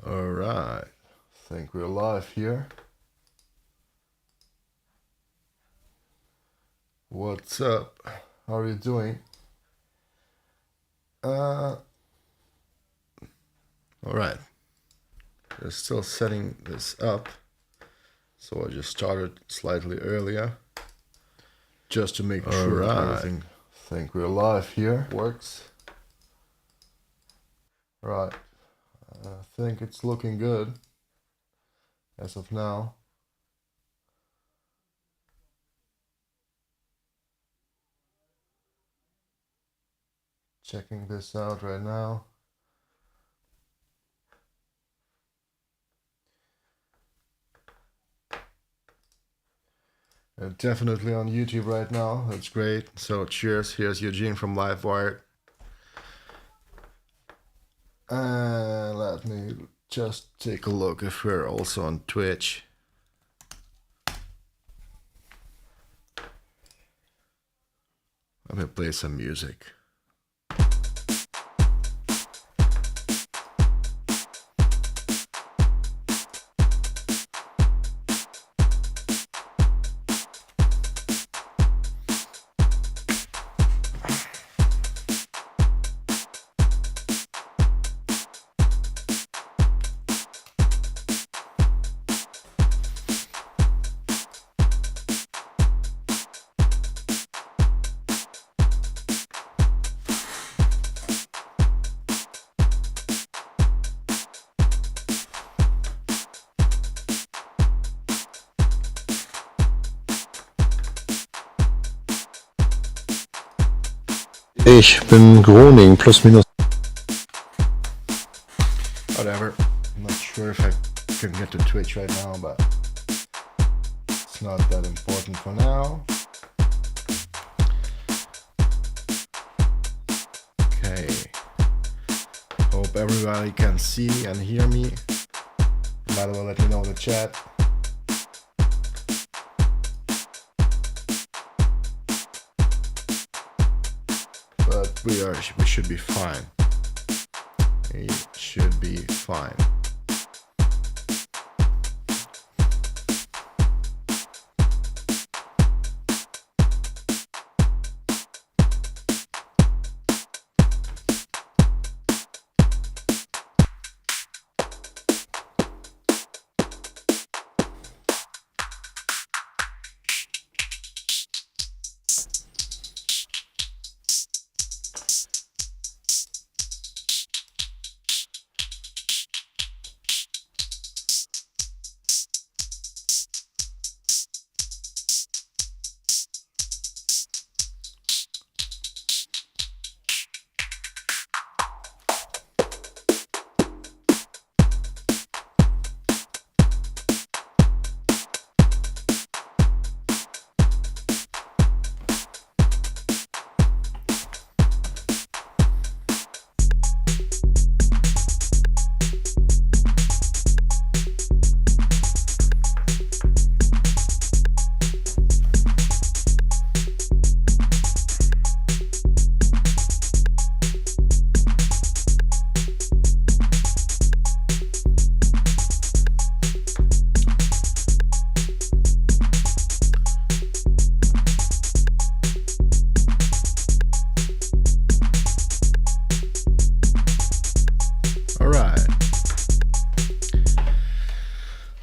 Alright, I think we're live here. What's up? How are you doing? Alright, they're still setting this up, so I just started slightly earlier just to make sure everything. I think we're live here. Works. Right, I think it's looking good as of now. Checking this out right now. Definitely on YouTube right now. That's great. So cheers. Here's Eugene from Livewired. And let me just take a look if we're also on Twitch. Let me play some music. Ich bin Groningen, plus minus. Whatever. I'm not sure if I can get to Twitch right now, but it's not that important for now. Okay. Hope everybody can see and hear me. By the way, let me know in the chat. But we should be fine. We should be fine.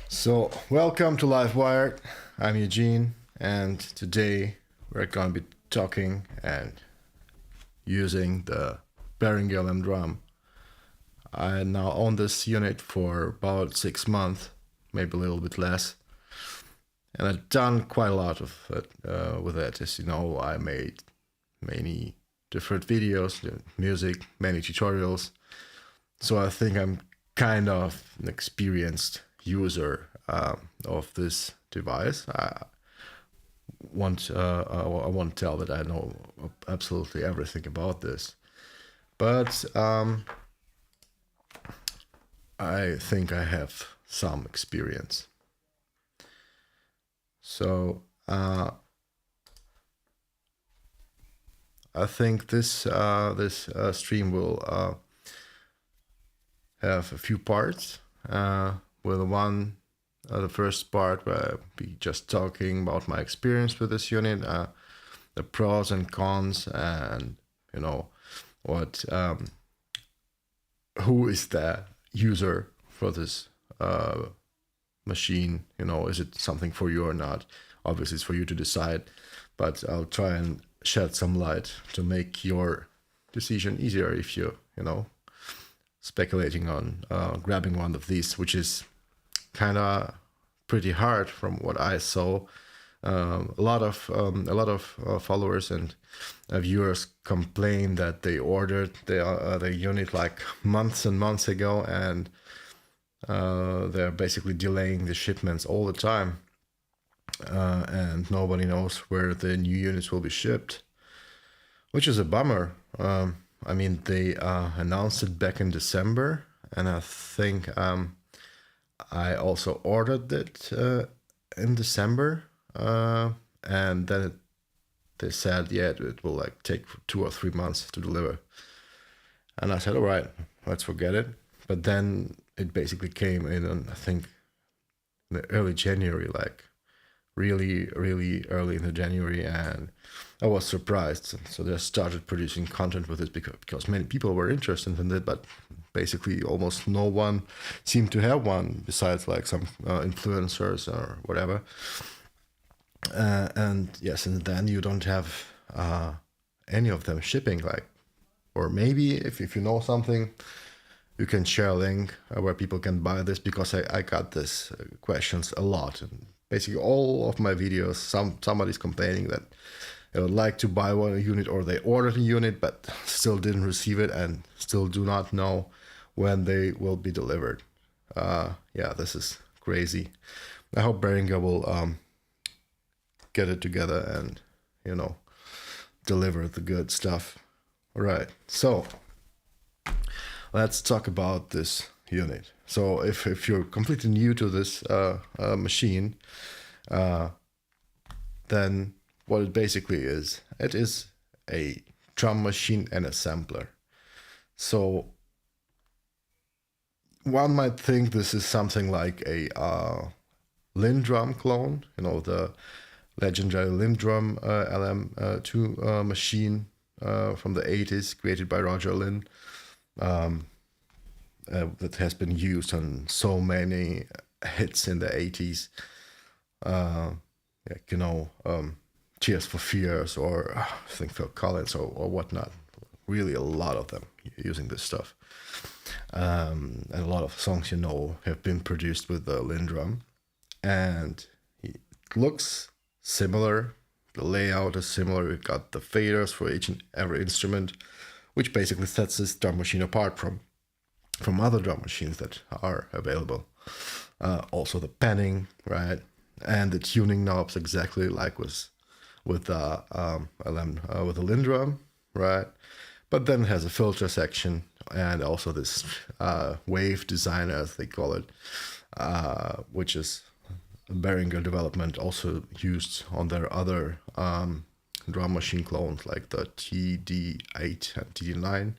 So, welcome to Livewired. I'm Eugene, and today we're going to be talking and using the Behringer LM Drum. I now own this unit for about 6 months, maybe a little bit less, and I've done quite a lot of it with it. As you know, I made many different videos, music, many tutorials, so I think I'm kind of an experienced user of this device. I won't tell that I know absolutely everything about this, but I think I have some experience. So I think this stream will have a few parts. with the first part where I'll be just talking about my experience with this unit, the pros and cons, and what who is the user for this machine. Is it something for you or not? Obviously, it's for you to decide, but I'll try and shed some light to make your decision easier if you speculating on grabbing one of these, which is kind of pretty hard from what I saw. A lot of followers and viewers complain that they ordered the unit like months and months ago, and they're basically delaying the shipments all the time, and nobody knows where the new units will be shipped, which is a bummer. I mean, they announced it back in December, and I think I also ordered it in December, and then they said, yeah, it will like take 2 or 3 months to deliver. And I said, all right, let's forget it. But then it basically came in, I think, in the early January, like really, really early in the January, and I was surprised. So they started producing content with it because many people were interested in it, but basically almost no one seemed to have one besides like some influencers or whatever. And yes, and then you don't have any of them shipping, like, or maybe if you know something, you can share a link where people can buy this, because I got this questions a lot. And basically all of my videos, somebody's complaining that they would like to buy one unit, or they ordered a unit but still didn't receive it and still do not know when they will be delivered. Yeah, this is crazy. I hope Behringer will get it together and deliver the good stuff. All right, so let's talk about this unit. So if you're completely new to this machine, then what it basically is, it is a drum machine and a sampler. So one might think this is something like a LM Drum clone, the legendary LM Drum LM2 machine from the 80s, created by Roger Lynn, that has been used on so many hits in the 80s. Tears for Fears, or I think Phil Collins or whatnot. Really a lot of them using this stuff. And a lot of songs have been produced with the LM Drum. And it looks similar. The layout is similar. We've got the faders for each and every instrument, which basically sets this drum machine apart from other drum machines that are available. Also the panning, right? And the tuning knobs, exactly like with the LM Drum, right? But then it has a filter section, and also this wave designer, as they call it, which is a Behringer development, also used on their other drum machine clones like the TD8 and TD9.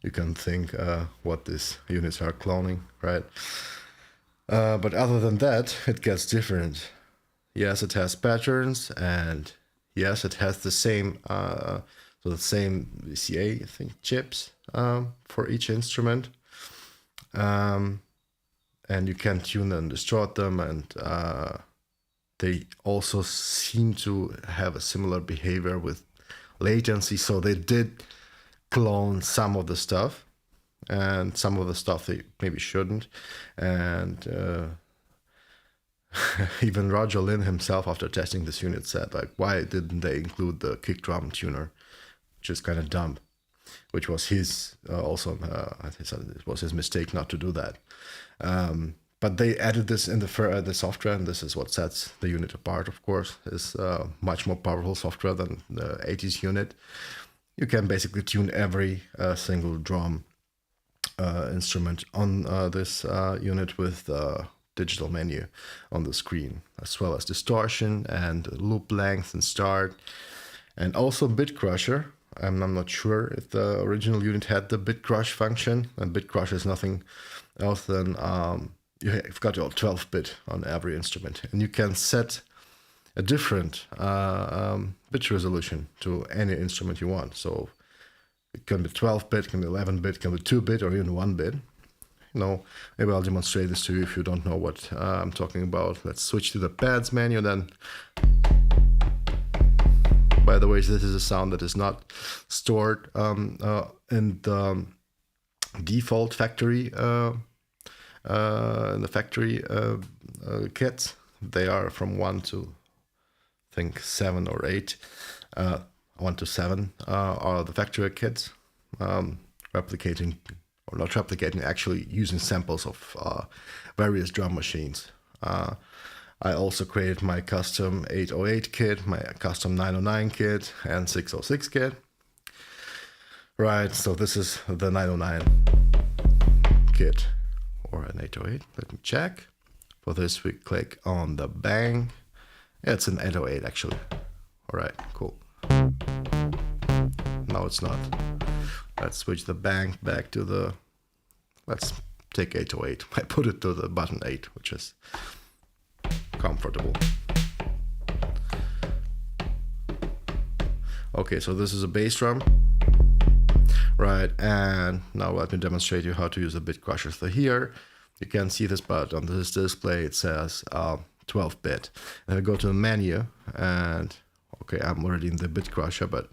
You can think what these units are cloning, right? But other than that, it gets different. Yes, it has patterns, and yes, it has the same VCA, I think, chips for each instrument. And you can tune and distort them, and they also seem to have a similar behavior with latency. So they did clone some of the stuff, and some of the stuff they maybe shouldn't. And even Roger Lynn himself, after testing this unit, said, like, why didn't they include the kick drum tuner, which is kind of dumb, which was his it was his mistake not to do that. But they added this in the software, and this is what sets the unit apart, of course. Is much more powerful software than the 80s unit. You can basically tune every single drum instrument on this unit with the digital menu on the screen, as well as distortion and loop length and start, and also bit crusher, I'm not sure if the original unit had the bit crush function, and bit crush is nothing else than you've got your 12-bit on every instrument, and you can set a different bit resolution to any instrument you want. So it can be 12-bit, can be 11-bit, can be 2-bit, or even 1-bit. Maybe I'll demonstrate this to you if you don't know what I'm talking about. Let's switch to the pads menu then. By the way, this is a sound that is not stored in the default factory kits. They are from 1 to I think 7 or 8. 1 to 7 are the factory kits, replicating, or not replicating, actually using samples of various drum machines. I also created my custom 808 kit, my custom 909 kit, and 606 kit. Right, so this is the 909 kit, or an 808. Let me check. For this, we click on the bang. Yeah, it's an 808 actually. All right, cool. No, it's not. Let's switch the bang back to the, let's take 808. I put it to the button 8, which is comfortable. Okay, so this is a bass drum. Right, and now let me demonstrate you how to use a bit crusher. So here, you can see this, but on this display it says 12-bit. And I go to the menu, and okay, I'm already in the bit crusher, but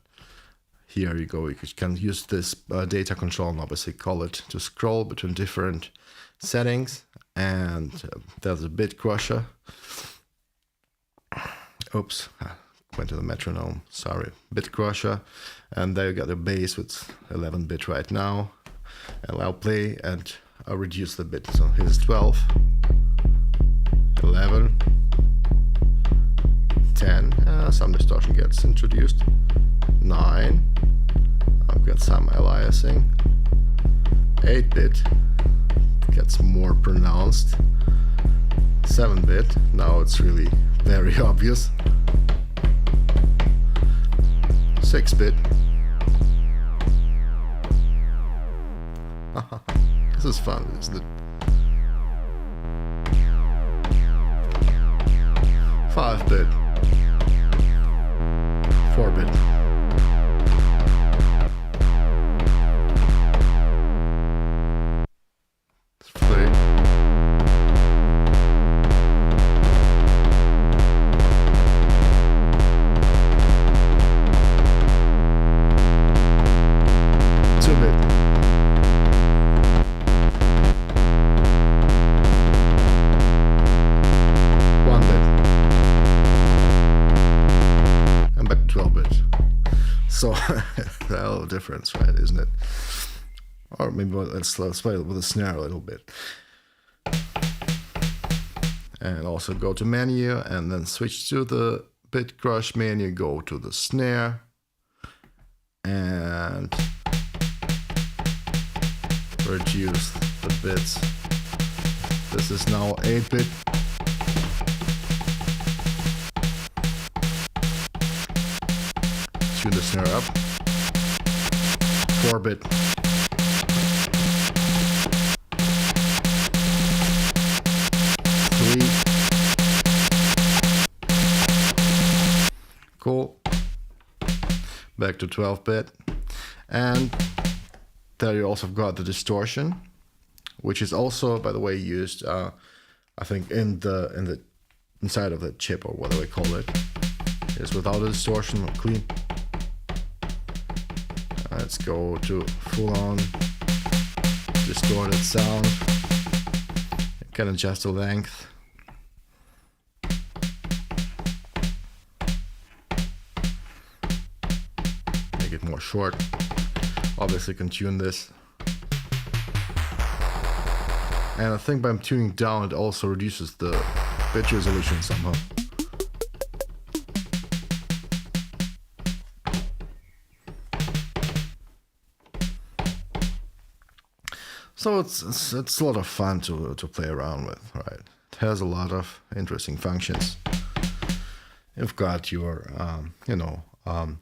here you go. You can use this data control and obviously call it to scroll between different settings. And there's a bit crusher. Oops, went to the metronome. Sorry, bit crusher. And there you got the bass with 11-bit right now. And I'll play and I'll reduce the bit. So here's 12, 11, 10. Some distortion gets introduced. 9. I've got some aliasing. 8-bit gets more pronounced. 7-bit, now it's really very obvious. 6-bit. This is fun, isn't it? 5-bit. 4-bit. 3. 2-bit. 1-bit. And back to 12-bit. So, a little difference, right, isn't it? Or maybe let's play with the snare a little bit. And also go to menu and then switch to the bit crush menu, go to the snare and reduce the bits. This is now 8-bit. Tune the snare up. 4-bit. 3. Cool. Back to 12-bit. And there you also got the distortion, which is also, by the way, used I think in the inside of the chip, or what do I call it. It's without a distortion, or clean. Let's go to full-on distorted sound. You can adjust the length. Make it more short. Obviously can tune this. And I think by tuning down it also reduces the bit resolution somehow. So it's a lot of fun to play around with, right? It has a lot of interesting functions. You've got your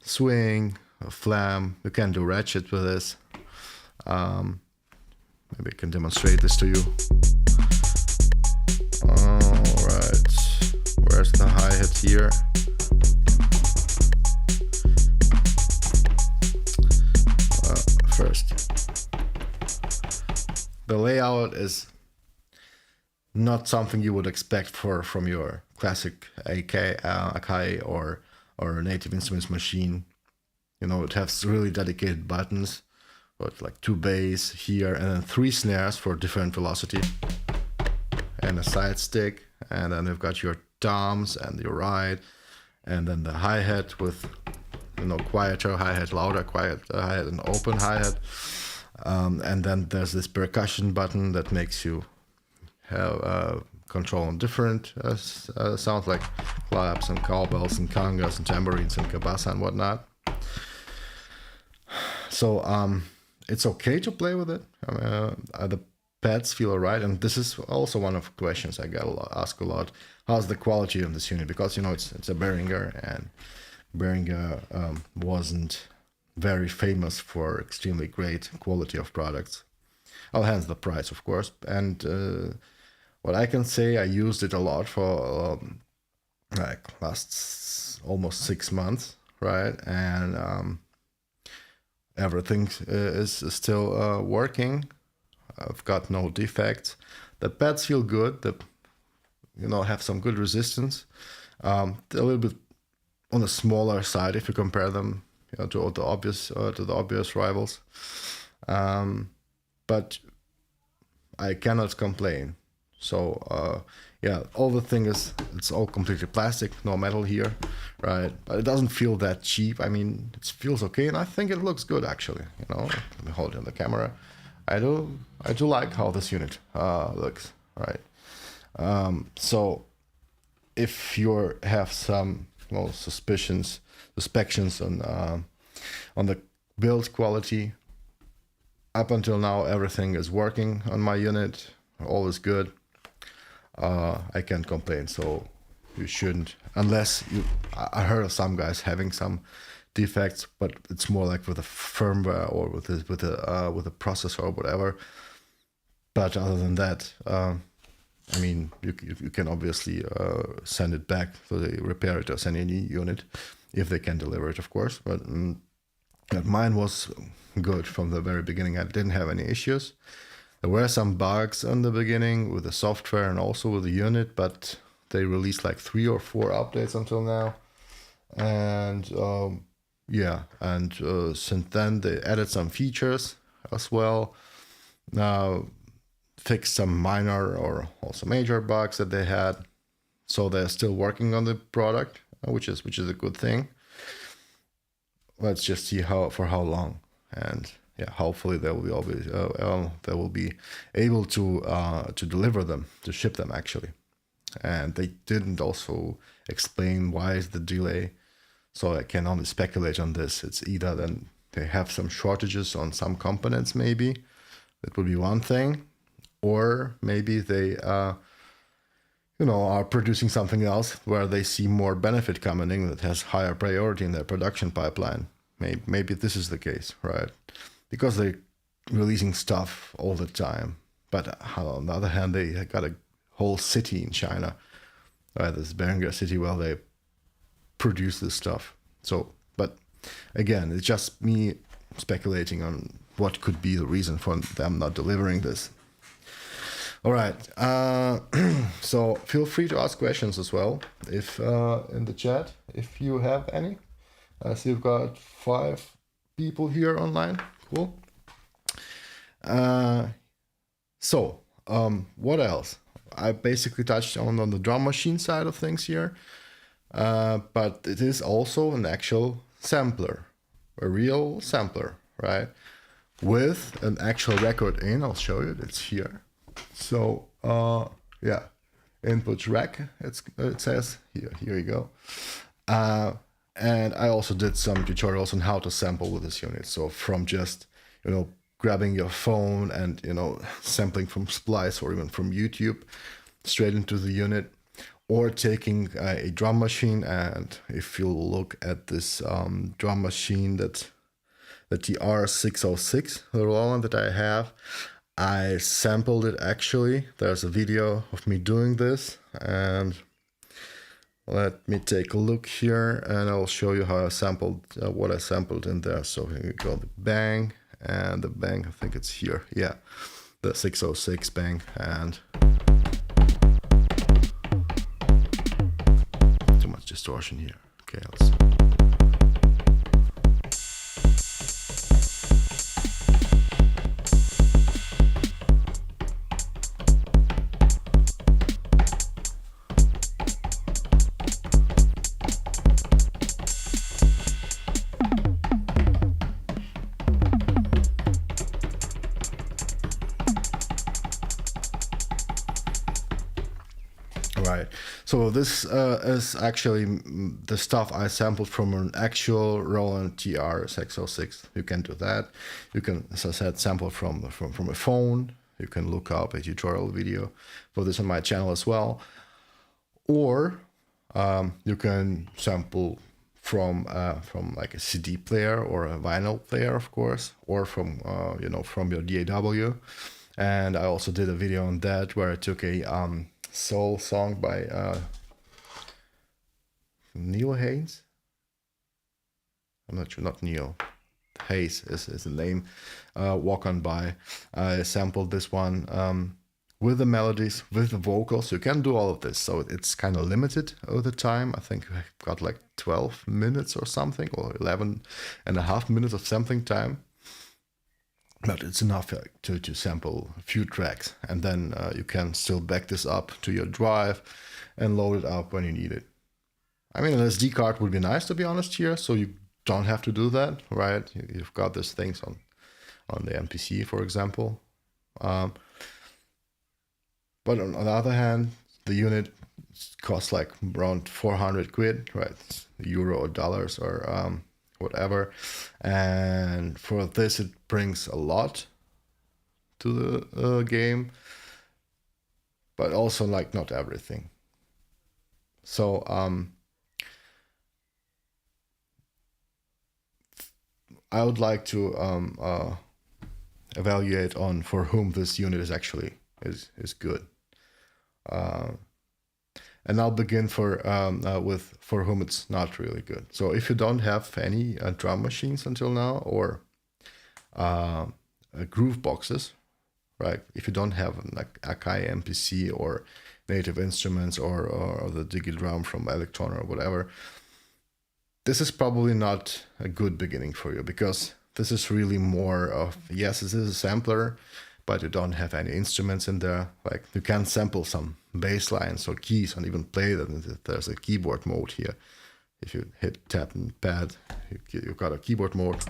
swing, a flam. You can do ratchet with this. Maybe I can demonstrate this to you. Alright, where's the hi-hat here? First, the layout is not something you would expect from your classic Akai or Native Instruments machine. You know, it has really dedicated buttons, but like 2 bass here and then 3 snares for different velocity, and a side stick, and then you've got your toms and your ride, and then the hi-hat with, you know, quieter hi-hat, louder quiet hi-hat, and open hi-hat. And then there's this percussion button that makes you have control on different sounds like claps and cowbells and congas and tambourines and cabasa and whatnot. So it's okay to play with it. The pads feel alright, and this is also one of the questions I asked a lot. How's the quality of this unit? Because, you know, it's a Behringer, and Behringer wasn't very famous for extremely great quality of products. Hence the price, of course. And what I can say, I used it a lot for like last almost 6 months, right? And everything is still working. I've got no defects. The pads feel good. Have some good resistance. They're a little bit on the smaller side if you compare them, to the obvious rivals. But I cannot complain. So all the thing is, it's all completely plastic, no metal here, right? But it doesn't feel that cheap. I mean, it feels okay, and I think it looks good actually. Let me hold it on the camera. I do like how this unit looks, right? So if you have some suspicions on the build quality, up until now everything is working on my unit, all is good. I can't complain, so you shouldn't, unless I heard of some guys having some defects, but it's more like with the firmware or with a processor or whatever. But other than that, you can obviously send it back so they repair it or send a new unit if they can deliver it, of course. But mine was good from the very beginning. I didn't have any issues. There were some bugs in the beginning with the software and also with the unit, but they released like 3 or 4 updates until now. And since then they added some features as well. Now fixed some minor or also major bugs that they had. So they're still working on the product, which is a good thing. Let's just see for how long, and hopefully they will be able to deliver them, to ship them actually. And they didn't also explain why is the delay, so I can only speculate on this. It's either then they have some shortages on some components, maybe that would be one thing, or maybe they are producing something else where they see more benefit coming in that has higher priority in their production pipeline. Maybe this is the case, right? Because they're releasing stuff all the time. But on the other hand, they got a whole city in China, right? This Behringer city where they produce this stuff. So, but again, it's just me speculating on what could be the reason for them not delivering this. All right. So feel free to ask questions as well, if in the chat, if you have any. I see we've got 5 people here online. Cool. What else? I basically touched on the drum machine side of things here, but it is also an actual sampler, a real sampler, right? With an actual record in. I'll show you. It's here. So input rec. It says here. Here you go. And I also did some tutorials on how to sample with this unit. So from just grabbing your phone and sampling from Splice or even from YouTube straight into the unit, or taking a drum machine. And if you look at this drum machine, that the TR-606, the Roland that I have, I sampled it actually. There's a video of me doing this, and let me take a look here, and I'll show you how I sampled what I sampled in there. So here we go, the bang, and the bang, I think it's here. Yeah, the 606 bang, and too much distortion here. Okay, let's. Right, so this is actually the stuff I sampled from an actual Roland TR-606. You can do that. You can, as I said, sample from a phone. You can look up a tutorial video for this on my channel as well. Or you can sample from like a CD player or a vinyl player, of course, or from from your DAW. And I also did a video on that where I took a soul song by Neil Hayes. I'm not sure, not Neil. Hayes is the name. Walk On By. I sampled this one with the melodies, with the vocals. You can do all of this, so it's kind of limited over the time. I think I got like 12 minutes or something, or 11 and a half minutes of sampling time. But it's enough to sample a few tracks, and then you can still back this up to your drive and load it up when you need it. I mean, an SD card would be nice, to be honest, here, so you don't have to do that, right? You've got these things on the MPC, for example. But on the other hand, the unit costs like around 400 quid, right? It's euro or dollars or whatever, and for this it brings a lot to the game, but also like not everything. So I would like to evaluate on for whom this unit is actually is good. And I'll begin with for whom it's not really good. So if you don't have any drum machines until now, or groove boxes, right? If you don't have like Akai MPC or Native Instruments or the Digi Drum from Electron or whatever, this is probably not a good beginning for you, because this is really more of, yes, this is a sampler, but you don't have any instruments in there. Like, you can sample some bass lines or keys and even play them. There's a keyboard mode here. If you hit tab and pad, you've got a keyboard mode,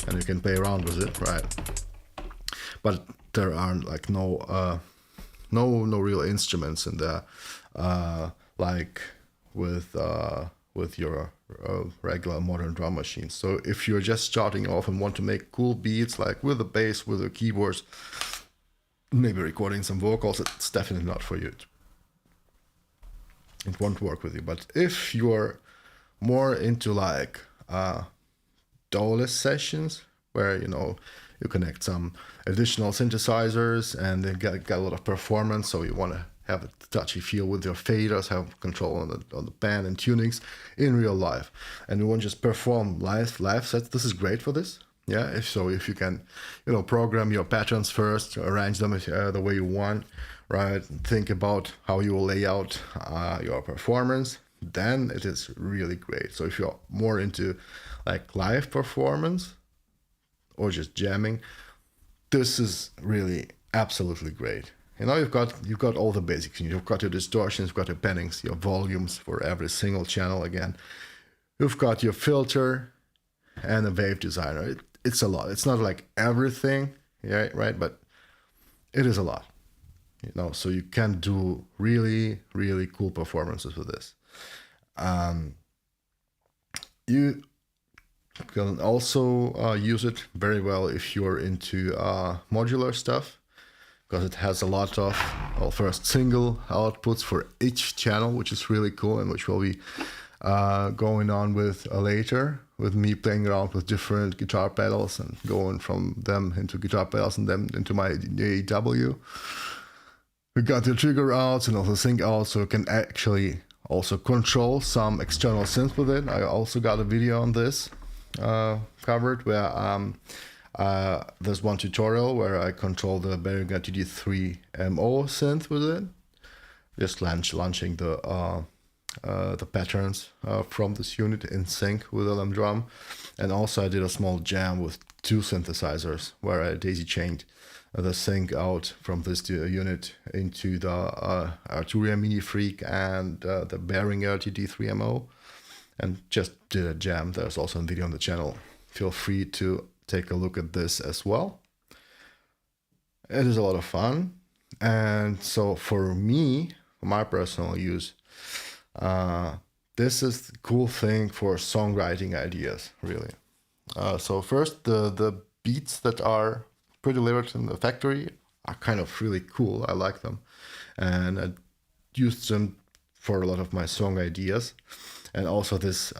and you can play around with it, right? But there aren't like no real instruments in there, like with your regular modern drum machines. So if you're just starting off and want to make cool beats, like with the bass, with the keyboards, maybe recording some vocals, it's definitely not for you. It won't work with you. But if you're more into like DAW-less sessions, where you connect some additional synthesizers and they get a lot of performance, so you want to have a touchy feel with your faders, have control on the band and tunings in real life, and you want to just perform live sets, this is great for this. Yeah, if you can, program your patterns first, arrange them the way you want, right? Think about how you will lay out your performance, then it is really great. So if you're more into like live performance or just jamming, this is really absolutely great. You've got all the basics. You've got your distortions, you've got your pannings, your volumes for every single channel again. You've got your filter and a wave designer. It's a lot. It's not like everything, yeah, right? But it is a lot. So you can do really, really cool performances with this. You can also use it very well if you're into modular stuff. because it has a lot of, well, first single outputs for each channel, which is really cool, and which we'll be going on with later, with me playing around with different guitar pedals and going from them into guitar pedals and then into my AEW. We got the trigger outs and also sync outs, so you can actually also control some external synths with it. I also got a video on this covered where there's one tutorial where I control the Behringer TD3MO synth with it, just launching the patterns from this unit in sync with LM Drum. And also I did a small jam with two synthesizers where I daisy chained the sync out from this unit into the Arturia Mini Freak and the Behringer TD3MO, and just did a jam. There's also a video on the channel. Feel free to take a look at this as well. It is a lot of fun. And so for me, for my personal use, this is the cool thing for songwriting ideas, really. So first, the beats that are pre-delivered in the factory are kind of really cool. I like them, and I used them for a lot of my song ideas. And also this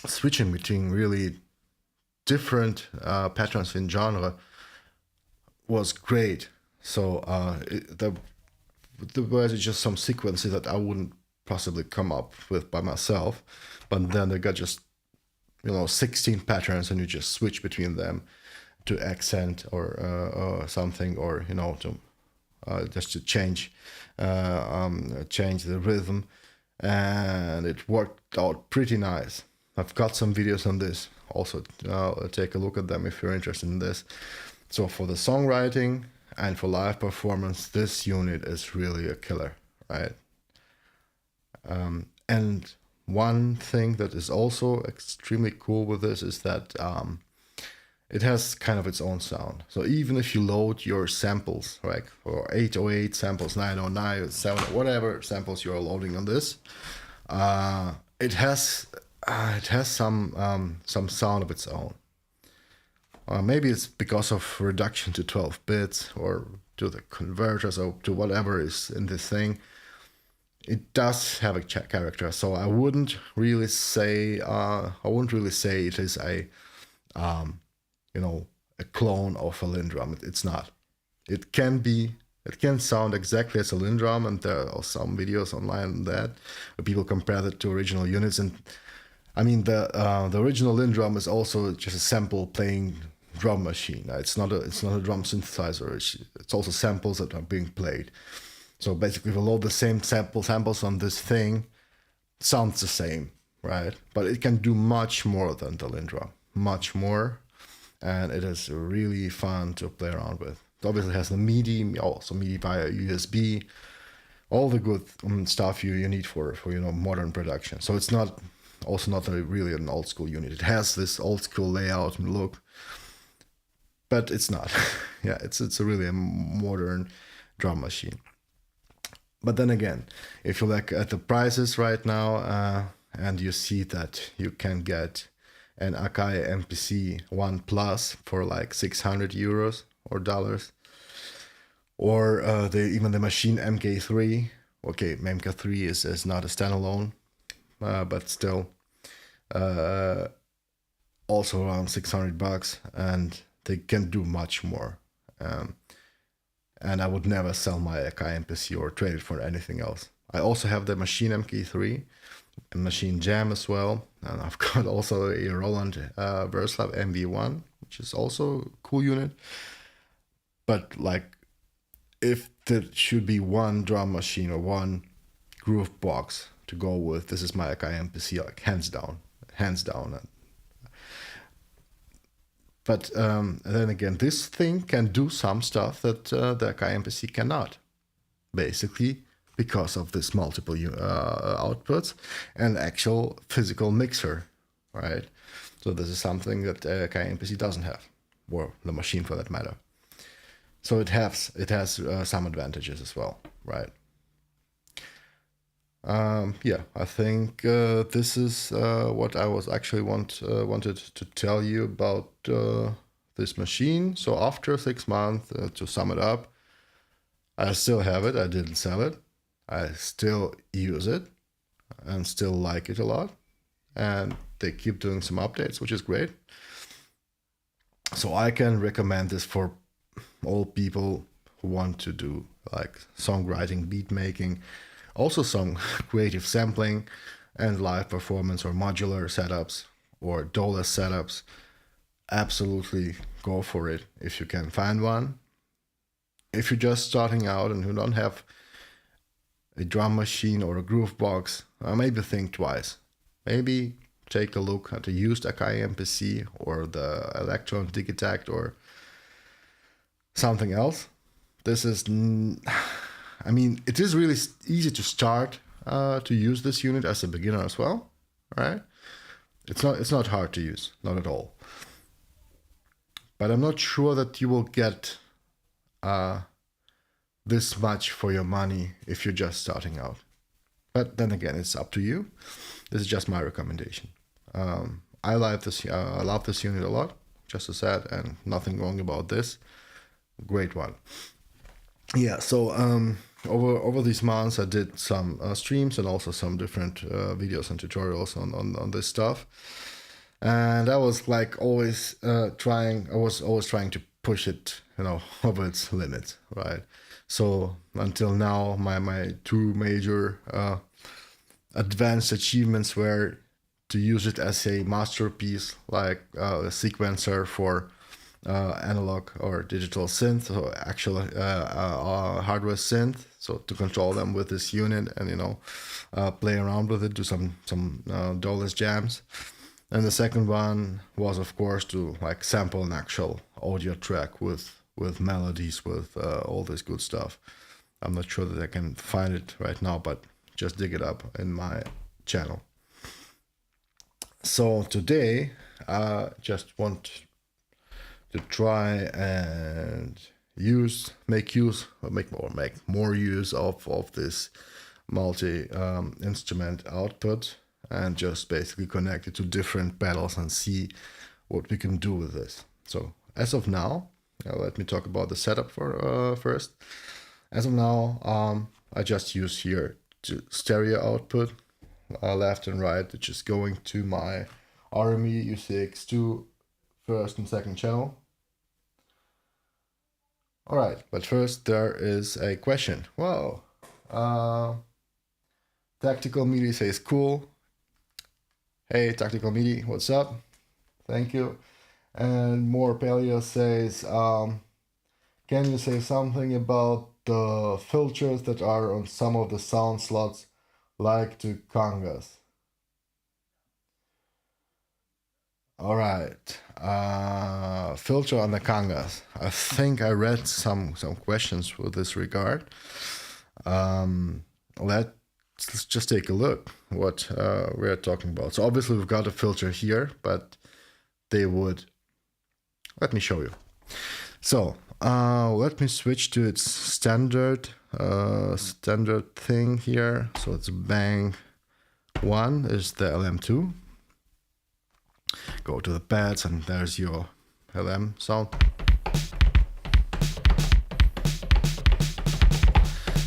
switching between really different patterns in genre was great. So there was just some sequences that I wouldn't possibly come up with by myself, but then they got just 16 patterns, and you just switch between them to accent or something, or to just to change the rhythm, and it worked out pretty nice. I've got some videos on this also. Take a look at them if you're interested in this. So for the songwriting and for live performance, this unit is really a killer, right? And one thing that is also extremely cool with this is that it has kind of its own sound. So even if you load your samples, right, or 808 samples, 909, 7, whatever samples you're loading on this, it has some sound of its own. Maybe it's because of reduction to 12 bits or to the converters or to whatever is in this thing. It does have a character, so I wouldn't really say it is a clone of a Lindrum. It's not. It can sound exactly as a Lindrum, and there are some videos online on that where people compare that to original units. And I mean, the original Lindrum is also just a sample playing drum machine. It's not a drum synthesizer. It's also samples that are being played. So basically, if we load the same samples on this thing, it sounds the same, right? But it can do much more than the Lindrum, much more, and it is really fun to play around with. It obviously has the MIDI, also MIDI via USB, all the good stuff you need for modern production. So it's not really an old school unit. It has this old school layout and look, but it's not. Yeah, it's really a modern drum machine. But then again, if you look at the prices right now, and you see that you can get an Akai MPC 1 Plus for like 600 euros or dollars, or even the Machine MK3. Okay, MK3 is not a standalone, but still, also around $600, and they can do much more. And I would never sell my Akai MPC or trade it for anything else. I also have the Machine MK3 and Machine Jam as well. And I've got also a Roland Verslab MV1, which is also a cool unit. But like, if there should be one drum machine or one groove box to go with, this is my Akai MPC, like hands down. But then again, this thing can do some stuff that the Akai MPC cannot, basically because of this multiple outputs and actual physical mixer, right? So this is something that Akai MPC doesn't have, or the machine for that matter. So it has some advantages as well, right? I think this is what I was actually wanted to tell you about this machine. So after 6 months, to sum it up, I still have it. I didn't sell it. I still use it and still like it a lot. And they keep doing some updates, which is great. So I can recommend this for all people who want to do like songwriting, beat making, also some creative sampling and live performance or modular setups or DOLS setups. Absolutely go for it if you can find one. If you're just starting out and you don't have a drum machine or a groove box, maybe think twice. Maybe take a look at the used Akai MPC or the Electron Digitact or something else. This is, I mean, it is really easy to start to use this unit as a beginner as well, right? It's not hard to use, not at all. But I'm not sure that you will get this much for your money if you're just starting out. But then again, it's up to you. This is just my recommendation. I love this unit a lot, just as I said, and nothing wrong about this. Great one. Yeah, so over these months, I did some streams and also some different videos and tutorials on this stuff. And I was like always trying to push it, over its limits, right? So until now, my two major advanced achievements were to use it as a masterpiece, like a sequencer for analog or digital synth, or actual hardware synth. So to control them with this unit and play around with it, do some DOLS jams. And the second one was, of course, to like sample an actual audio track with melodies, with all this good stuff. I'm not sure that I can find it right now, but just dig it up in my channel. So today, I just want to try and make more use of this multi-instrument output, and just basically connect it to different pedals and see what we can do with this. So as of now, let me talk about the setup first. As of now, I just use here stereo output, left and right, which is going to my RME UCX2 first and second channel. All right, but first there is a question. Wow, Tactical MIDI says cool. Hey, Tactical MIDI, what's up? Thank you. And more Paleo says, can you say something about the filters that are on some of the sound slots, like to congas? All right, filter on the congas. I think I read some questions with this regard. Let's just take a look what we're talking about. So obviously we've got a filter here, but they would, let me show you. So let me switch to its standard thing here. So it's bang 1 is the LM2. Go to the pads and there's your LM sound.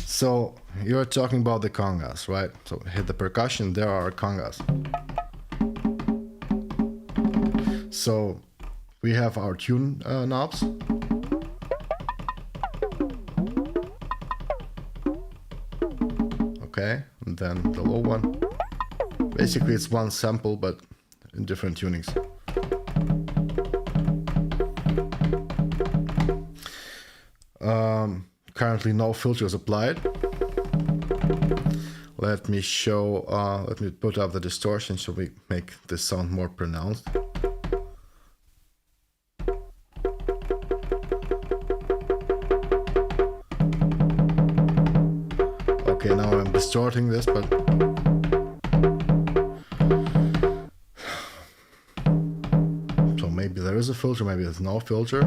So you're talking about the congas, right? So hit the percussion, there are congas. So we have our tune knobs. Okay, and then the low one. Basically it's one sample, but in different tunings. Currently no filters applied. Let me put up the distortion so we make this sound more pronounced. Okay, now I'm distorting this, but so maybe there is a filter, maybe there's no filter.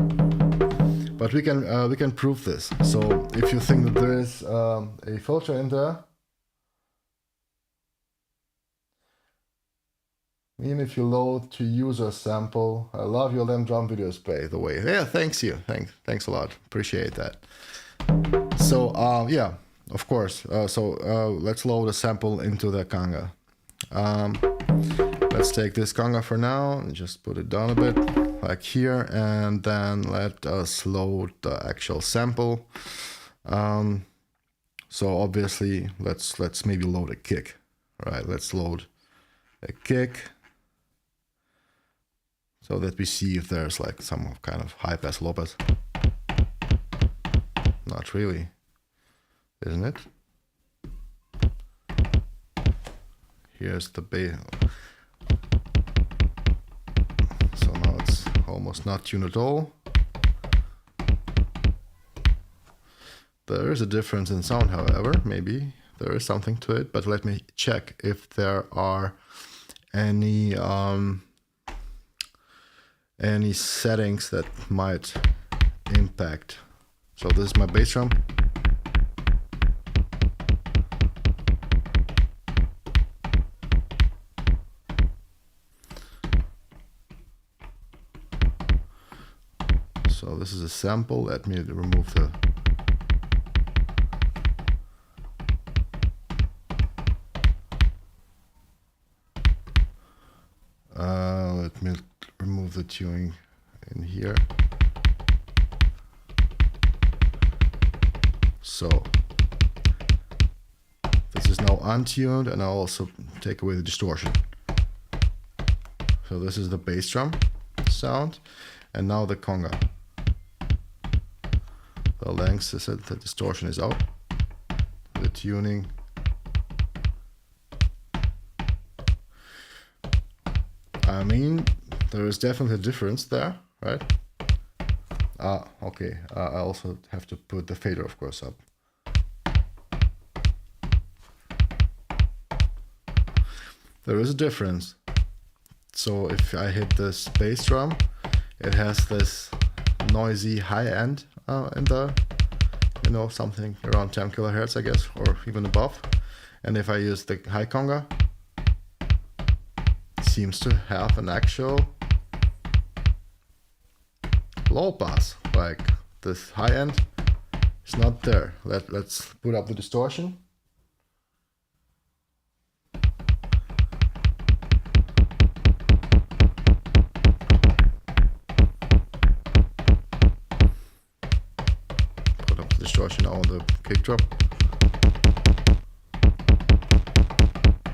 But we can prove this. So if you think that there is a filter in there, even if you load to user sample, I love your LM drum videos, by the way. Yeah, thanks a lot, appreciate that. So yeah, of course. Let's load a sample into the conga. Let's take this conga for now and just put it down a bit, like here, and then let us load the actual sample. So obviously, let's maybe load a kick. All right, let's load a kick so that we see if there's like some kind of high pass, low pass. Not really, isn't it? Here's the bass. So now it's almost not tuned at all. There is a difference in sound, however. Maybe there is something to it, but let me check if there are any settings that might impact. So this is my bass drum. So this is a sample. Let me remove the let me remove the tuning in here. So this is now untuned, and I'll also take away the distortion. So this is the bass drum sound, and now the conga. The length is that the distortion is out. The tuning. I mean, there is definitely a difference there, right? Okay, I also have to put the fader, of course, up. There is a difference. So if I hit this bass drum, it has this noisy high end in the, you know, something around 10 kilohertz, I guess, or even above. And if I use the high conga, seems to have an actual low pass. Like this high end is not there. Let's put up the distortion. Put up the distortion on the kick drum.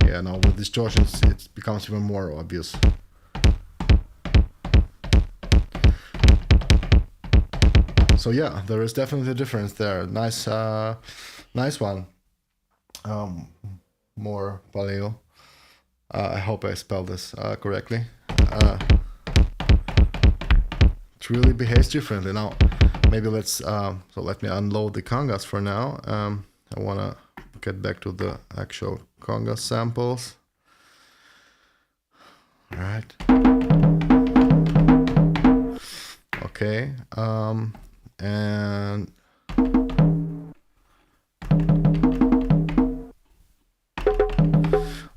Yeah, now with distortions it becomes even more obvious. So yeah, there is definitely a difference there. Nice, nice one. More paleo. I hope I spelled this correctly. It really behaves differently. Now, maybe let's. So let me unload the congas for now. I wanna get back to the actual conga samples. All right. Okay. And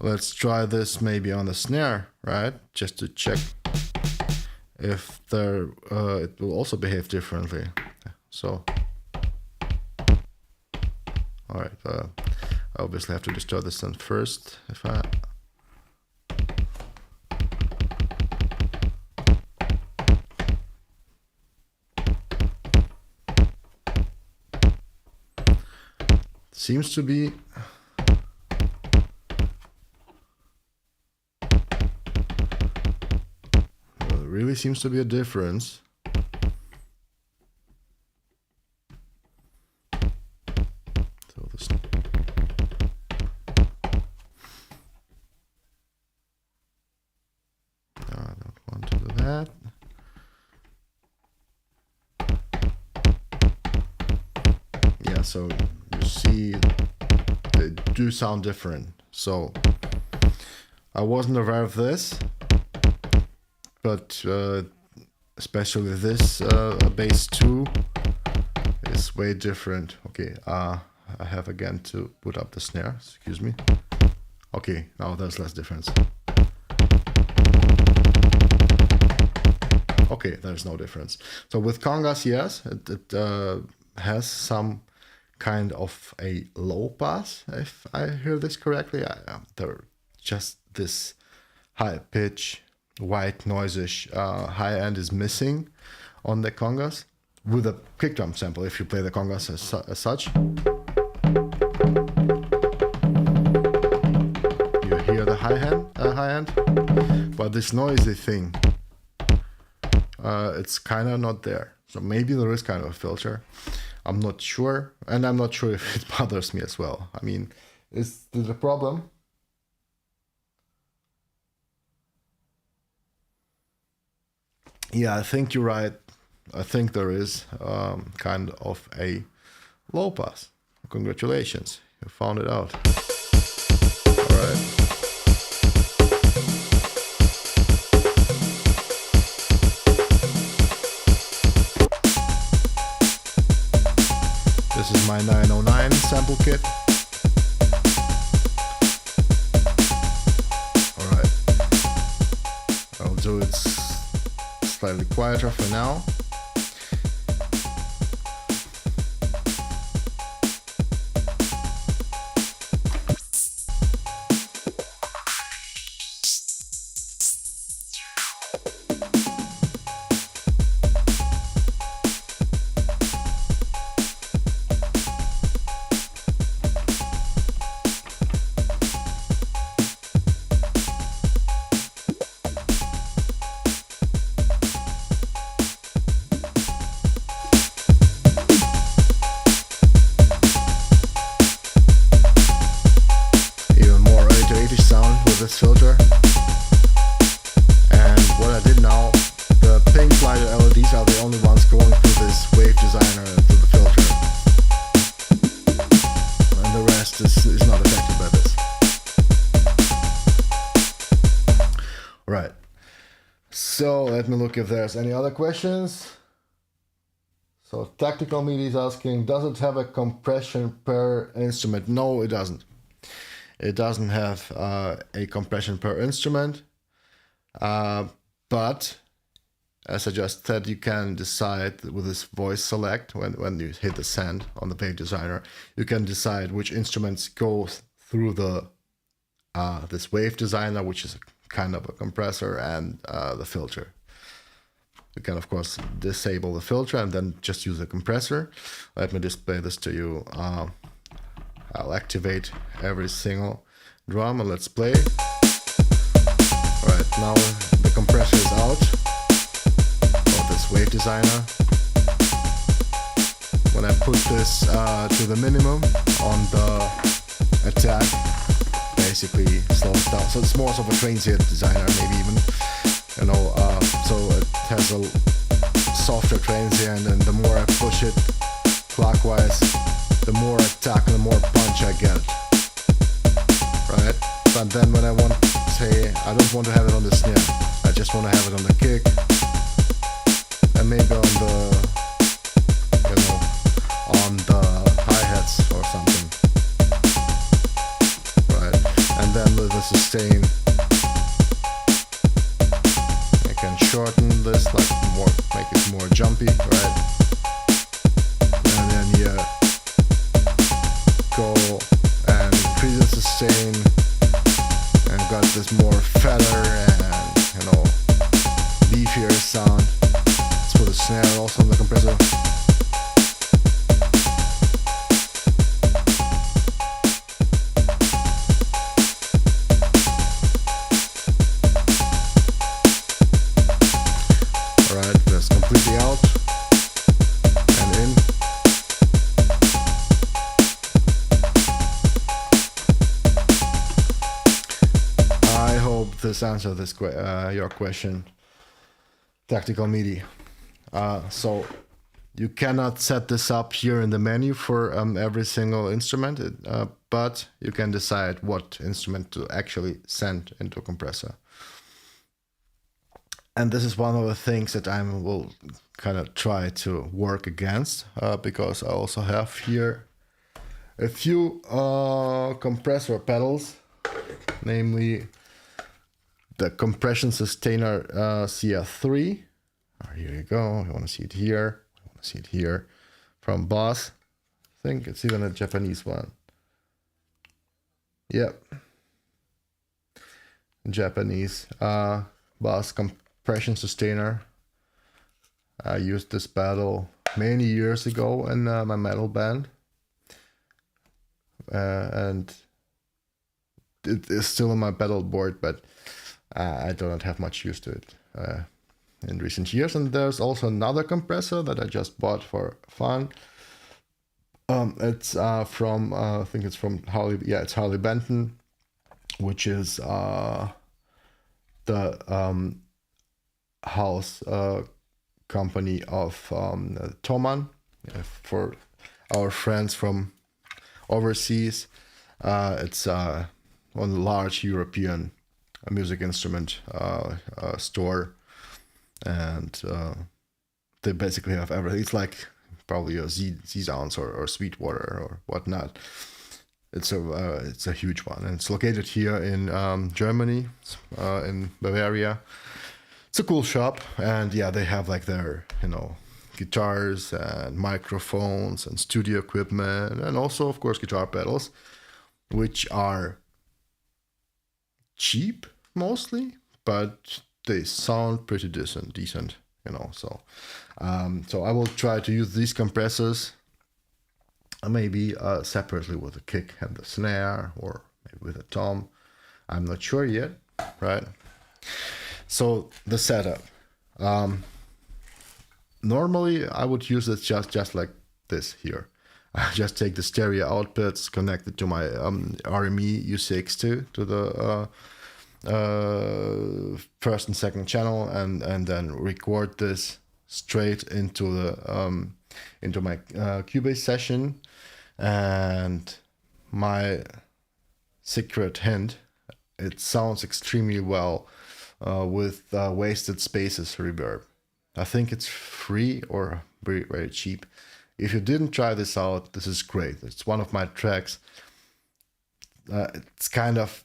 let's try this maybe on the snare, right? Just to check if there it will also behave differently. So, all right. I obviously have to distort this then first. If I seems to be really seems to be a difference. So this I don't want to do that. Yeah, so you see they do sound different. So I wasn't aware of this, but especially this bass 2 is way different. Okay, I have again to put up the snare, excuse me. Okay, now there's less difference. Okay, there's no difference. So with congas, yes, it has some kind of a low pass, if I hear this correctly. They're just this high pitch, white noisish high end is missing on the congas with a kick drum sample. If you play the congas as such, you hear the high end, but this noisy thing, it's kind of not there. So maybe there is kind of a filter. I'm not sure, and I'm not sure if it bothers me as well. I mean, is the problem? Yeah, I think you're right. I think there is kind of a low pass. Congratulations, you found it out. All right. This is my 909 sample kit. Alright. I'll do it slightly quieter for now. This filter, and what I did now, the pink lighted LEDs are the only ones going through this wave designer and through the filter, and the rest is not affected by this. Right, so let me look if there's any other questions. So Tactical Media is asking, does it have a compression per instrument? No, it doesn't. It doesn't have a compression per instrument, but as I just said, you can decide with this voice select, when you hit the send on the page designer, you can decide which instruments go through the this wave designer, which is kind of a compressor, and the filter. You can of course disable the filter and then just use the compressor. Let me display this to you. I'll activate every single drum and let's play. Alright, now the compressor is out of this wave designer. When I put this to the minimum on the attack, basically slows down. So it's more of a transient designer, maybe even, you know, so it has a softer transient, and the more I push it clockwise, the more attack and the more punch I get, right? But then when I want, say, I don't want to have it on the snare, I just want to have it on the kick, and maybe on the, you know, on the hi-hats or something, right? And then with the sustain, I can shorten this, like more, make it more jumpy, right? And then yeah, go and increase the sustain and got this more fatter and, you know, beefier sound. Let's put a snare also on the compressor. Alright, that's completely out and in. I hope this answers this your question, Tactical MIDI. So you cannot set this up here in the menu for every single instrument, but you can decide what instrument to actually send into a compressor. And this is one of the things that I will kind of try to work against, because I also have here a few compressor pedals, namely the compression sustainer CF3. Here you go. You want to see it here. You want to see it here from Boss. think it's even a Japanese one. Yep. Japanese bass compression sustainer. I used this pedal many years ago in my metal band. And it is still on my pedal board, but I do not have much use to it in recent years. And there's also another compressor that I just bought for fun. It's from I think it's from Harley. Yeah, it's Harley Benton, which is the house company of Thomann. For our friends from overseas, it's one large European music instrument store, and they basically have everything. It's like probably a Z-Sounds or Sweetwater or whatnot. It's a huge one, and it's located here in Germany, in Bavaria. It's a cool shop, and yeah, they have like their guitars and microphones and studio equipment, and also of course guitar pedals, which are cheap mostly, but they sound pretty decent. So I will try to use these compressors maybe separately with a kick and the snare, or maybe with a tom. I'm not sure yet, right? So the setup. Normally I would use it just like this here. I just take the stereo outputs, connect it to my RME UCX2 to the first and second channel, and then record this straight into the into my Cubase session. And my secret hint: it sounds extremely well with wasted spaces reverb. I think it's free or very, very cheap. If you didn't try this out, this is great. It's one of my tracks. It's kind of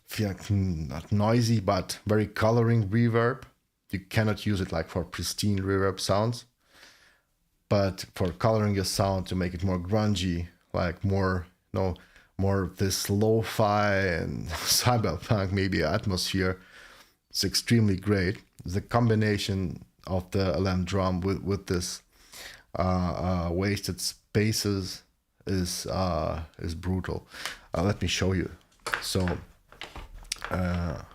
not noisy, but very coloring reverb. You cannot use it like for pristine reverb sounds, but for coloring your sound to make it more grungy, like more this lo-fi and cyberpunk maybe atmosphere, it's extremely great. The combination of the LM drum with this wasted spaces is brutal. Let me show you. So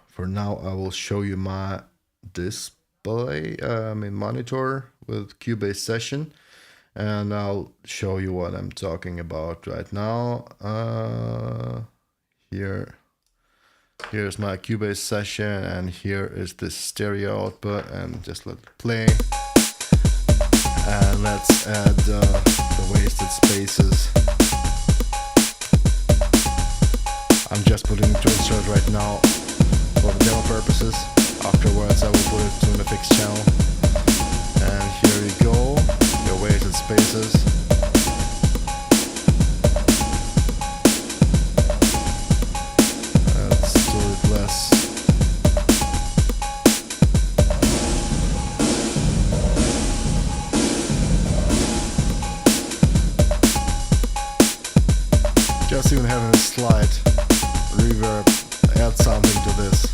for now I will show you my display, my monitor with Cubase session, and I'll show you what I'm talking about right now. Here's my Cubase session, and here is the stereo output, and just let it play. And let's add the wasted spaces. I'm just putting it to insert right now for the demo purposes. Afterwards I will put it to the fixed channel. And here we go, the wasted spaces. Let's do it less. Just even having a slight reverb, add something to this.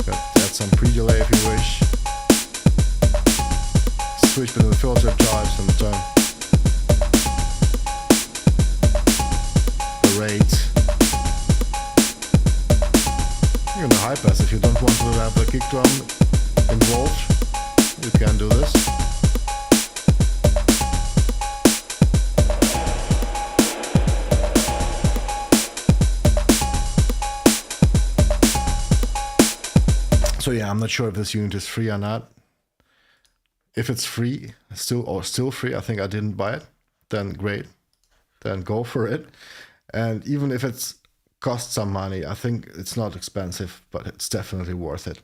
Add some pre-delay if you wish. Switch between the filter types and the rate. Even the high pass, if you don't want to have the kick drum involved, you can do this. So yeah, I'm not sure if this unit is free or not. If it's free, still free, I think I didn't buy it, then great, then go for it. And even if it's cost some money, I think it's not expensive, but it's definitely worth it.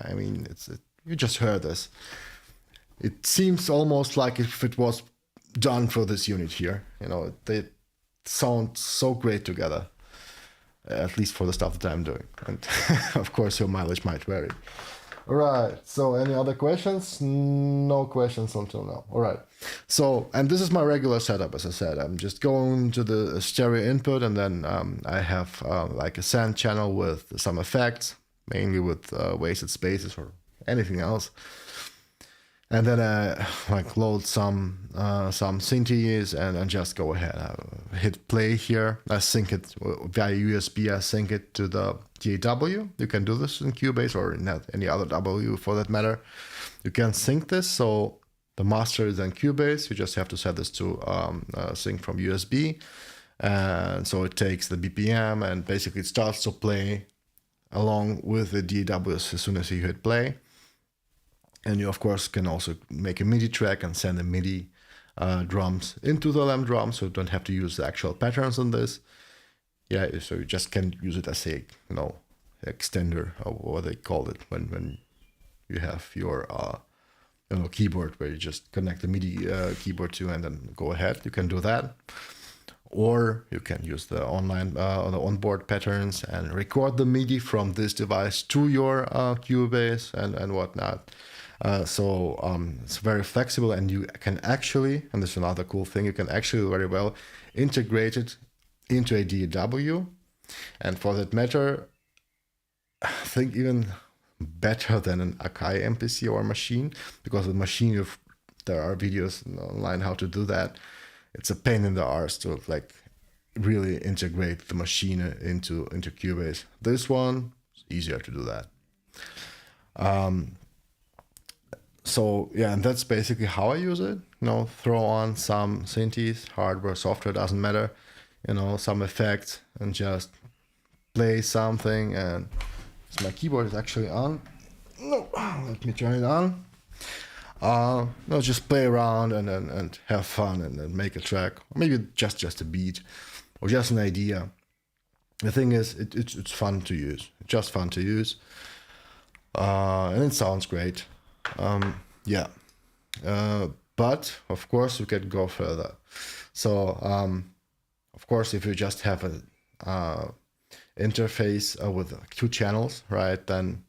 I mean, you just heard this. It seems almost like if it was done for this unit here. They sound so great together. At least for the stuff that I'm doing. And of course your mileage might vary. Alright, so any other questions? No questions until now. Alright, So, and this is my regular setup, as I said. I'm just going to the stereo input, and then I have like a send channel with some effects, mainly with wasted spaces or anything else. And then I like load some synthes and just go ahead. I hit play here. I sync it via USB. I sync it to the DAW. You can do this in Cubase or in any other W for that matter. You can sync this. So the master is in Cubase. You just have to set this to sync from USB. And so it takes the BPM and basically it starts to play along with the DAW as soon as you hit play. And you, of course, can also make a MIDI track and send the MIDI drums into the LM drum, so you don't have to use the actual patterns on this. Yeah, so you just can use it as a, extender, or what they call it, when you have your keyboard where you just connect the MIDI keyboard to and then go ahead. You can do that. Or you can use the the onboard patterns and record the MIDI from this device to your Cubase and whatnot. So it's very flexible, and you can actually, and this is another cool thing, you can actually very well integrate it into a DAW. And for that matter, I think even better than an Akai MPC or machine, because with machine, there are videos online how to do that. It's a pain in the arse to like really integrate the machine into Cubase. This one, it's easier to do that. So yeah, and that's basically how I use it. Throw on some synthes, hardware, software, doesn't matter. Some effects and just play something. And so my keyboard is actually on. No, let me turn it on. Just play around and have fun and make a track, or maybe just a beat, or just an idea. The thing is, it's fun to use, just fun to use, and it sounds great. But of course you can go further. So of course, if you just have a interface with 2 channels, right, then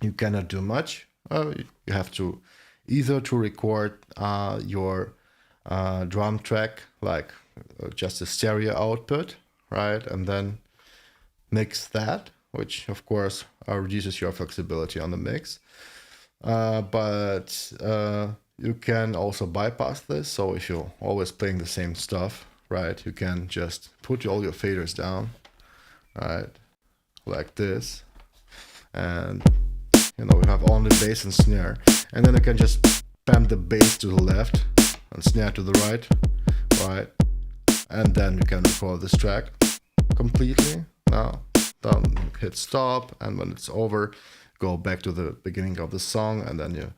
you cannot do much. You have to either to record your drum track like just a stereo output, right, and then mix that, which of course reduces your flexibility on the mix. But you can also bypass this. So if you're always playing the same stuff, right, you can just put all your faders down, right, like this, and you have only bass and snare, and then you can just bend the bass to the left and snare to the right, and then you can record this track completely. Now, then hit stop, and when it's over, go back to the beginning of the song, and then you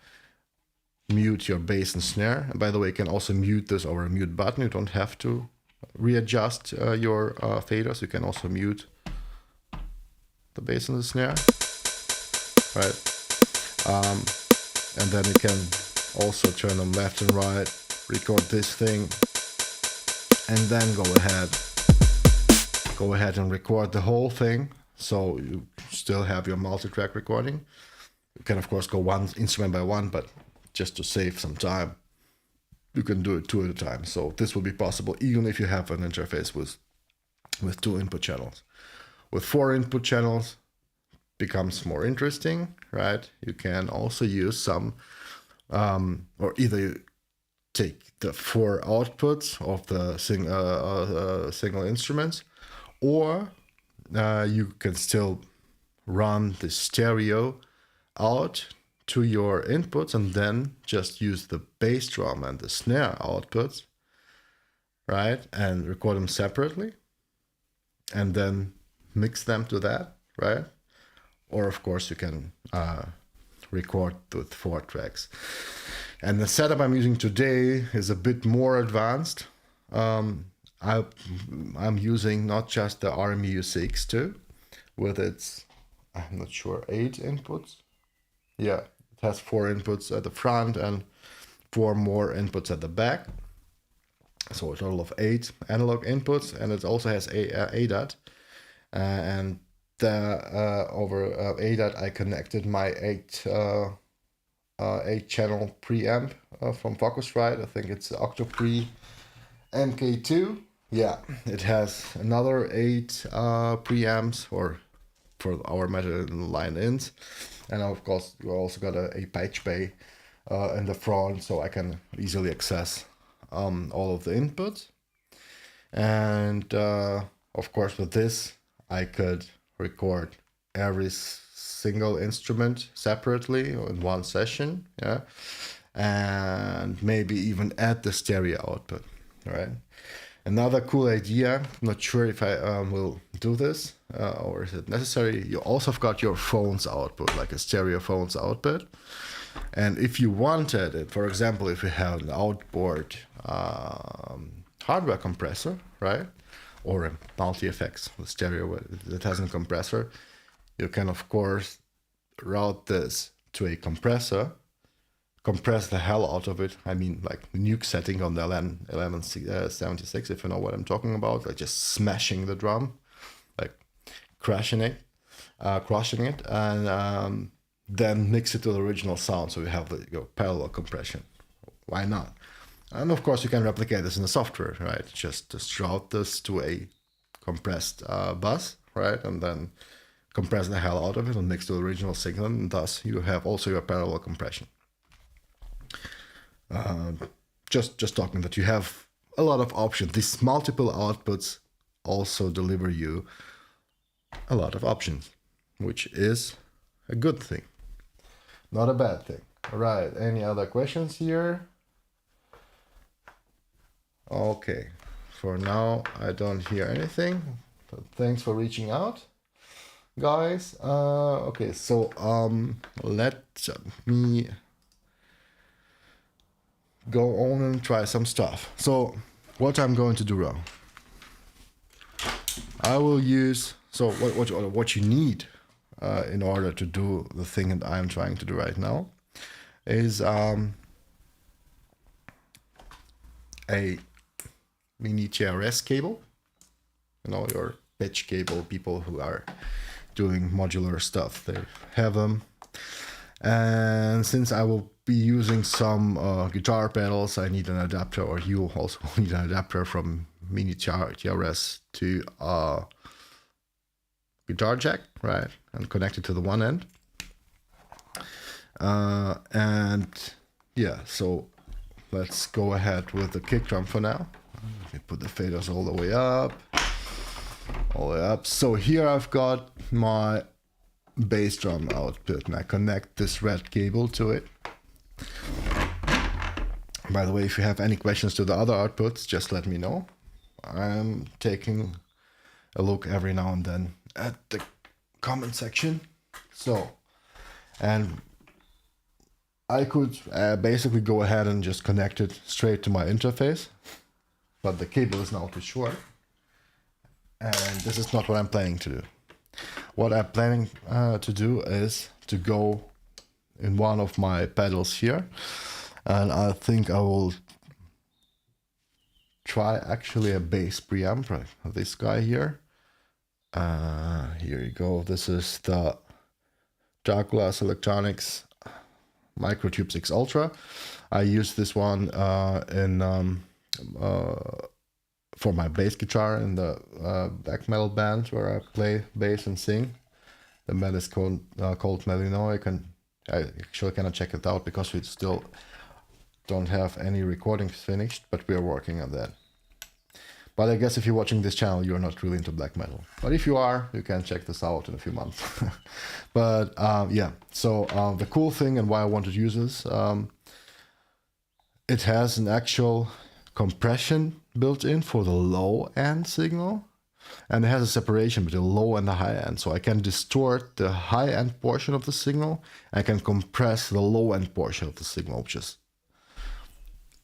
mute your bass and snare. And by the way, you can also mute this over a mute button. You don't have to readjust your faders. You can also mute the bass and the snare, right? And then you can also turn them left and right, record this thing, and then go ahead and record the whole thing. So you still have your multi-track recording. You can of course go one instrument by one, but just to save some time, you can do it 2 at a time. So this will be possible even if you have an interface with 2 input channels. With 4 input channels, becomes more interesting, right? You can also use some, or either you take the 4 outputs of the single instruments, or you can still run the stereo out to your inputs and then just use the bass drum and the snare outputs, right? And record them separately and then mix them to that, right? Or of course you can record with 4 tracks. And the setup I'm using today is a bit more advanced. I'm using not just the RMU CX2 with its, I'm not sure, 8 inputs. Yeah, it has 4 inputs at the front and 4 more inputs at the back. So a total of 8 analog inputs, and it also has a ADAT. And over ADAT I connected my 8 channel preamp from Focusrite. I think it's Octopre MK2. Yeah, it has another 8 preamps for our metal line ins, and of course you also got a patch bay in the front, so I can easily access all of the inputs. And of course with this I could record every single instrument separately in one session, yeah, and maybe even add the stereo output, right? Another cool idea, I'm not sure if I will do this or is it necessary, you also have got your phone's output, like a stereo phone's output. And if you wanted it, for example, if you have an outboard hardware compressor, right, or a multi-effects stereo that has a compressor, you can of course route this to a compressor, compress the hell out of it. I mean, like nuke setting on the LM76, if you know what I'm talking about, like just smashing the drum, like crushing it, and then mix it to the original sound, so you have the parallel compression. Why not? And of course, you can replicate this in the software, right? Just route this to a compressed bus, right, and then compress the hell out of it and mix to the original signal, and thus you have also your parallel compression. Just talking that you have a lot of options. These multiple outputs also deliver you a lot of options, which is a good thing, not a bad thing. All right, any other questions here? Okay, for now I don't hear anything, but thanks for reaching out, guys. Okay, so let me go on and try some stuff. So what I'm going to do now, I will use, so what you need in order to do the thing that I'm trying to do right now is a mini TRS cable, you know, your pitch cable. People who are doing modular stuff, they have them. And since I will be using some guitar pedals, I need an adapter, or you also need an adapter from mini TRS to guitar jack, right, and connect it to the one end. And yeah, so let's go ahead with the kick drum for now. Let me put the faders all the way up. So here I've got my bass drum output, and I connect this red cable to it. By the way, if you have any questions to the other outputs, just let me know. I'm taking a look every now and then at the comment section. So, and I could basically go ahead and just connect it straight to my interface, but the cable is now too short, and this is not what I'm planning to do. What I'm planning to do is to go in one of my pedals here, and I think I will try actually a bass preamp, right? This guy here. Here you go. This is the Dark Glass Electronics Microtube 6 Ultra. I use this one for my bass guitar in the black metal band where I play bass and sing. The band is called Melinoic, I actually cannot check it out because we still don't have any recordings finished, but we are working on that. But I guess if you're watching this channel, you're not really into black metal. But if you are, you can check this out in a few months. But yeah, so the cool thing and why I wanted to use this, it has an actual compression built in for the low end signal, and it has a separation between the low and the high end, so I can distort the high end portion of the signal. I can compress the low end portion of the signal, which is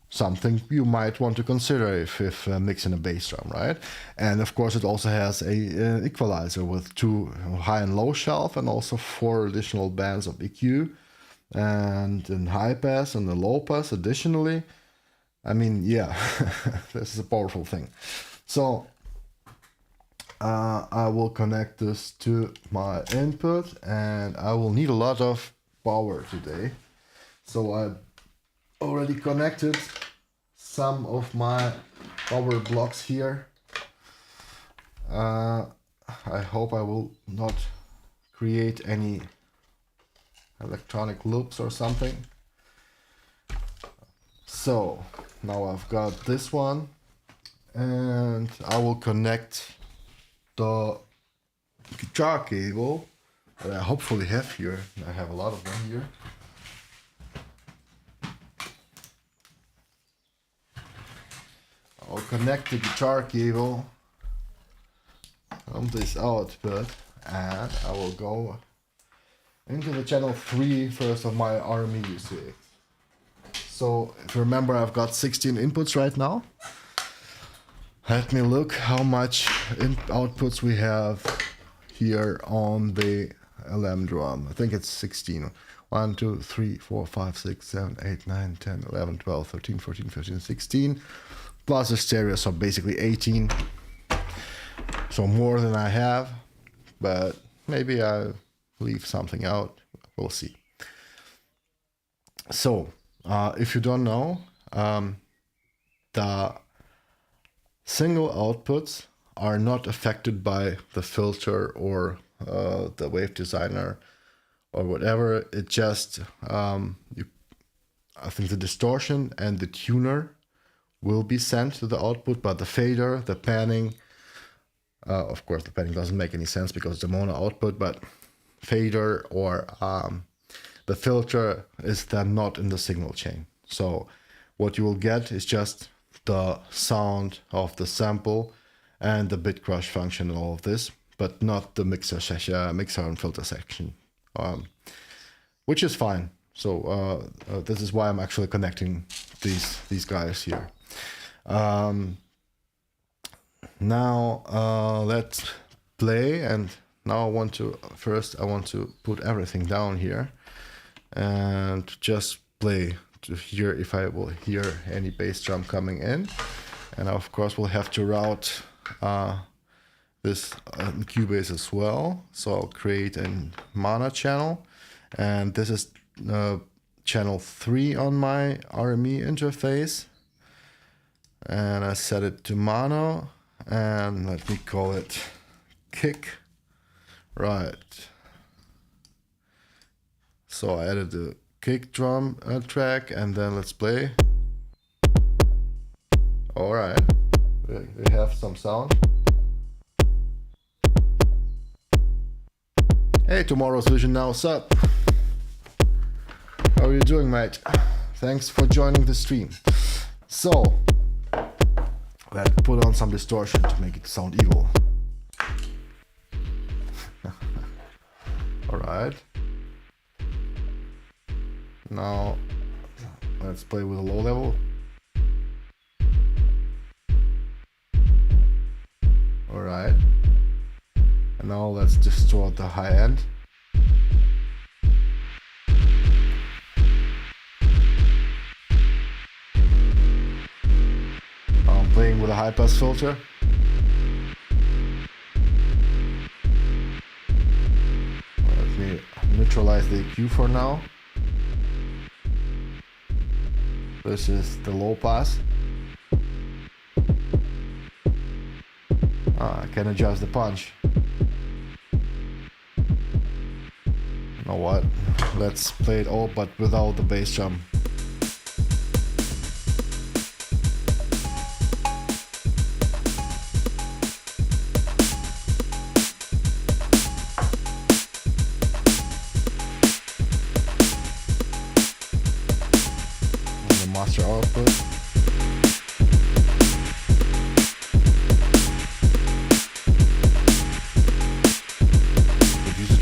something you might want to consider if mixing a bass drum, right? And of course it also has an equalizer with 2 high and low shelf, and also 4 additional bands of EQ, and in high pass and the low pass additionally. I mean, yeah, this is a powerful thing. So I will connect this to my input, and I will need a lot of power today. So I already connected some of my power blocks here. I hope I will not create any electronic loops or something. So now I've got this one, and I will connect the guitar cable that I hopefully have here. I have a lot of them here. I'll connect the guitar cable on this output, and I will go into the channel 3 first of my RME. So if you remember, I've got 16 inputs right now. Let me look how much outputs we have here on the LM drum. I think it's 16. 1, 2, 3, 4, 5, 6, 7, 8, 9, 10, 11, 12, 13, 14, 15, 16. Plus the stereo, so basically 18. So more than I have, but maybe I'll leave something out. We'll see. So, if you don't know, the single outputs are not affected by the filter or the wave designer or whatever. It just, I think the distortion and the tuner will be sent to the output, but the fader, the panning, of course the panning doesn't make any sense because it's a mono output, but fader or the filter is then not in the signal chain. So what you will get is just the sound of the sample and the bit crush function and all of this, but not the mixer and filter section, which is fine. So this is why I'm actually connecting these guys here. Now let's play, and now I want to put everything down here and just play to hear if I will hear any bass drum coming in. And of course we'll have to route this in Cubase as well. So I'll create a mono channel, and this is channel 3 on my RME interface, and I set it to mono, and let me call it kick. Right, so I added the kick drum track, and then let's play. All right, we have some sound. Hey, Tomorrow's Vision now, what's up? How are you doing, mate? Thanks for joining the stream. So, let's put on some distortion to make it sound evil. Alright. Now, let's play with a low level. Alright. And now let's distort the high end. I'm playing with a high pass filter. Let me neutralize the EQ for now. This is the low pass. I can adjust the punch. You know what? Let's play it all, but without the bass drum. And the master output.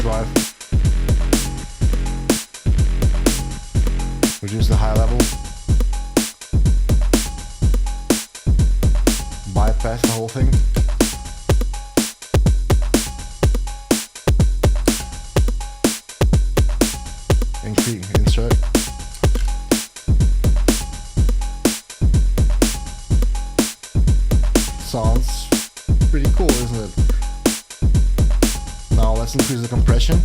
Drive. Reduce the high level. Bypass the whole thing. Insert. Sounds pretty cool, isn't it? Now let's increase the compression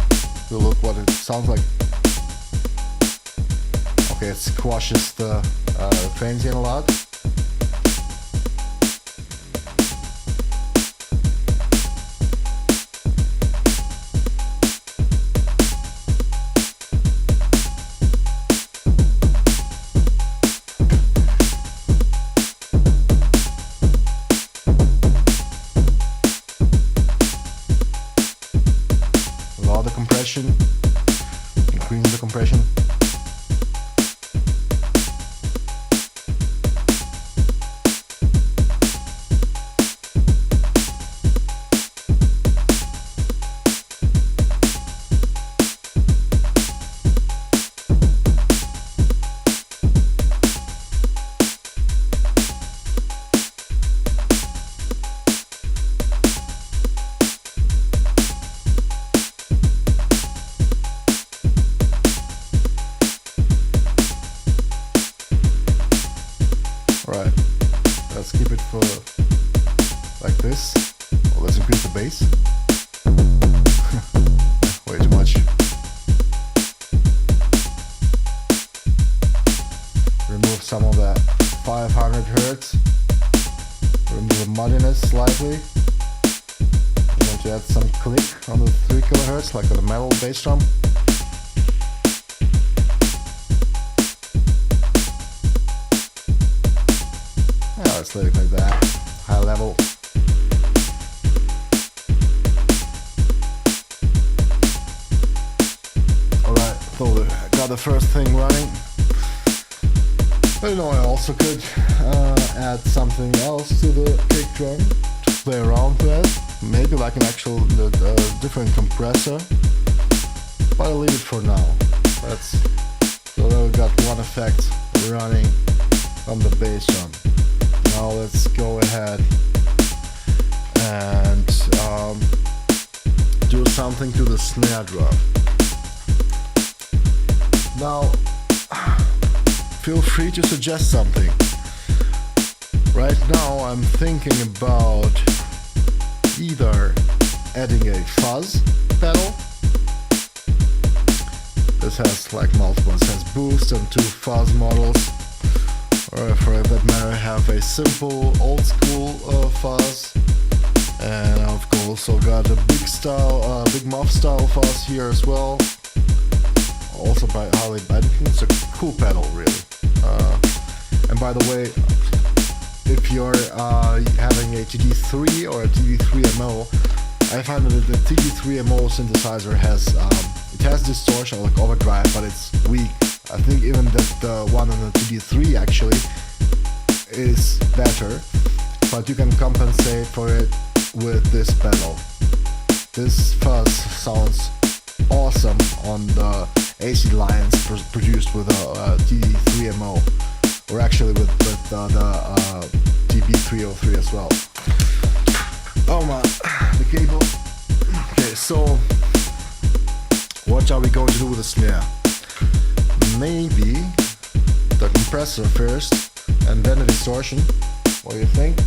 to look what it sounds like. Okay, Okay, it squashes the transient a lot. Lower the compression, increase the compression. Right, let's keep it for like this. Well, let's increase the bass. Way too much. Remove some of that 500 hertz. Remove the muddiness slightly. I want to add some click on the 3 kilohertz, like on the metal bass drum. Yeah, let's leave it like that. High level. Alright, so we got the first thing running. But you know, I also could add something else to the kick drum to play around with. Maybe like an actual different compressor. But I'll leave it for now. So now we've got one effect running on the bass drum. Now let's go ahead and do something to the snare drum. Now, feel free to suggest something. Right now I'm thinking about either adding a fuzz pedal. This has like multiple, it has boost and 2 fuzz models. Or for that matter, have a simple old school fuzz, and I've also got a big muff style fuzz here as well. Also by Harley Benton. It's a cool pedal, really. And by the way, if you're having a TD3 or a TD3MO, I find that the TD3MO synthesizer has distortion like overdrive, but it's weak. I think even that the one on the TD3 actually is better, but you can compensate for it with this pedal. This fuzz sounds awesome on the AC lines produced with a TD3MO, or actually with the TB303 as well. Oh man, the cable. Okay, so what are we going to do with the snare? Maybe the compressor first and then the distortion. What do you think?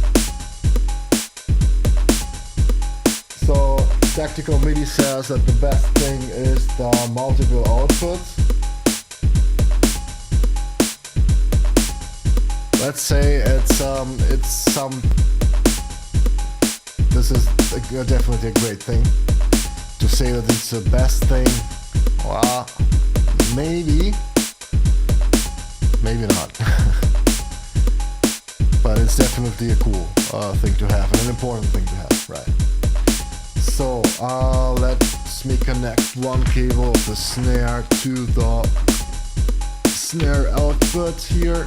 So Tactical MIDI says that the best thing is the multiple outputs. Let's say this is definitely a great thing. To say that it's the best thing, well, maybe not. But it's definitely a cool thing to have, and an important thing to have, right? So let me connect one cable of the snare to the snare output here,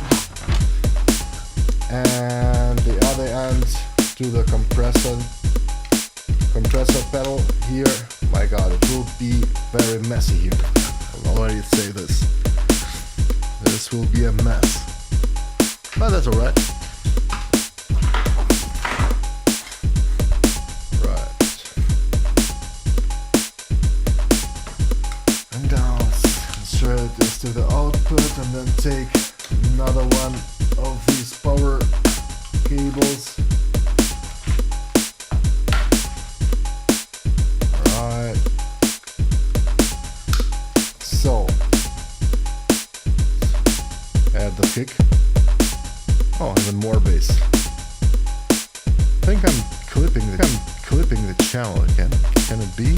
and the other end to the compressor pedal here. My god, it will be very messy here. I'll already say this. This will be a mess. But that's alright. Right. And down. Insert this to the output and then take another one of these power cables. Right. So kick. Oh, even more bass. I think I'm clipping the channel again. Can it be?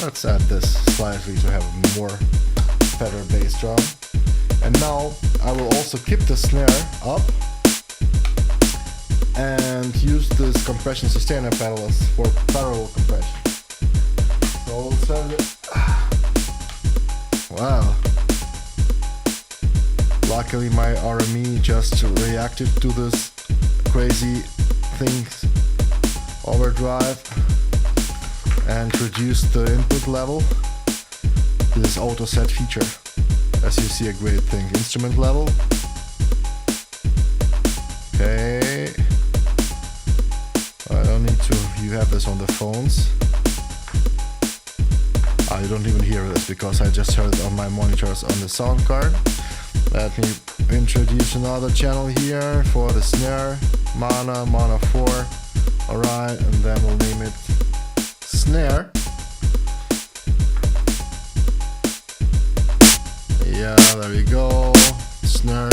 Let's add this slightly to have a more better bass drum. And now I will also keep the snare up and use this compression sustainer pedals for parallel compression. So we'll send it. Wow. Luckily my RME just reacted to this crazy things overdrive and reduced the input level to this auto set feature. As you see, a great thing. Instrument level. Okay. I don't need to. You have this on the phones. I don't even hear this because I just heard it on my monitors on the sound card. Let me introduce another channel here for the snare. Mana 4. Alright, and then we'll name it snare. Yeah, there we go. Snare.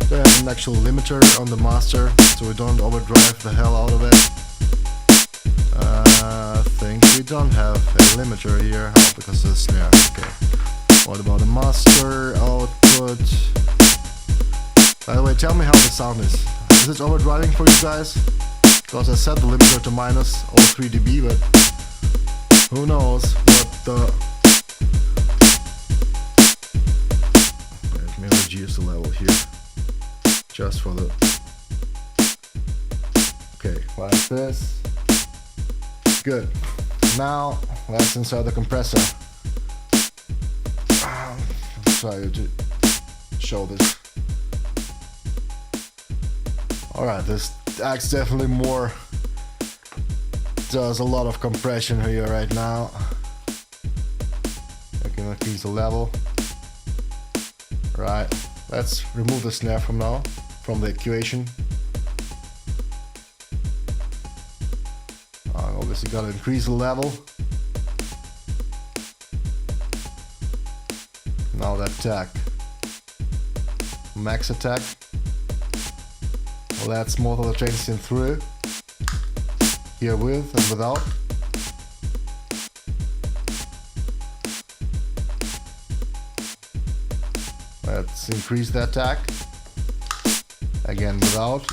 They have an actual limiter on the master, so we don't overdrive the hell out of it. I think we don't have a limiter here. Oh, because of the snare. Okay. What about the master output? By the way, tell me how the sound is. Is it overdriving for you guys? Because I set the limiter to minus 03 dB, but who knows what the... Let me reduce the level here. Just for the... Okay, like this. Good. Now, let's insert the compressor. I'll try to show this. Alright, this acts definitely more. Does a lot of compression here right now. I can increase the level. Right, let's remove the snare from now, from the equation. Obviously gotta increase the level. Now that attack. Max attack. Let's motor the transient through. Here with and without. Let's increase the attack. Again without.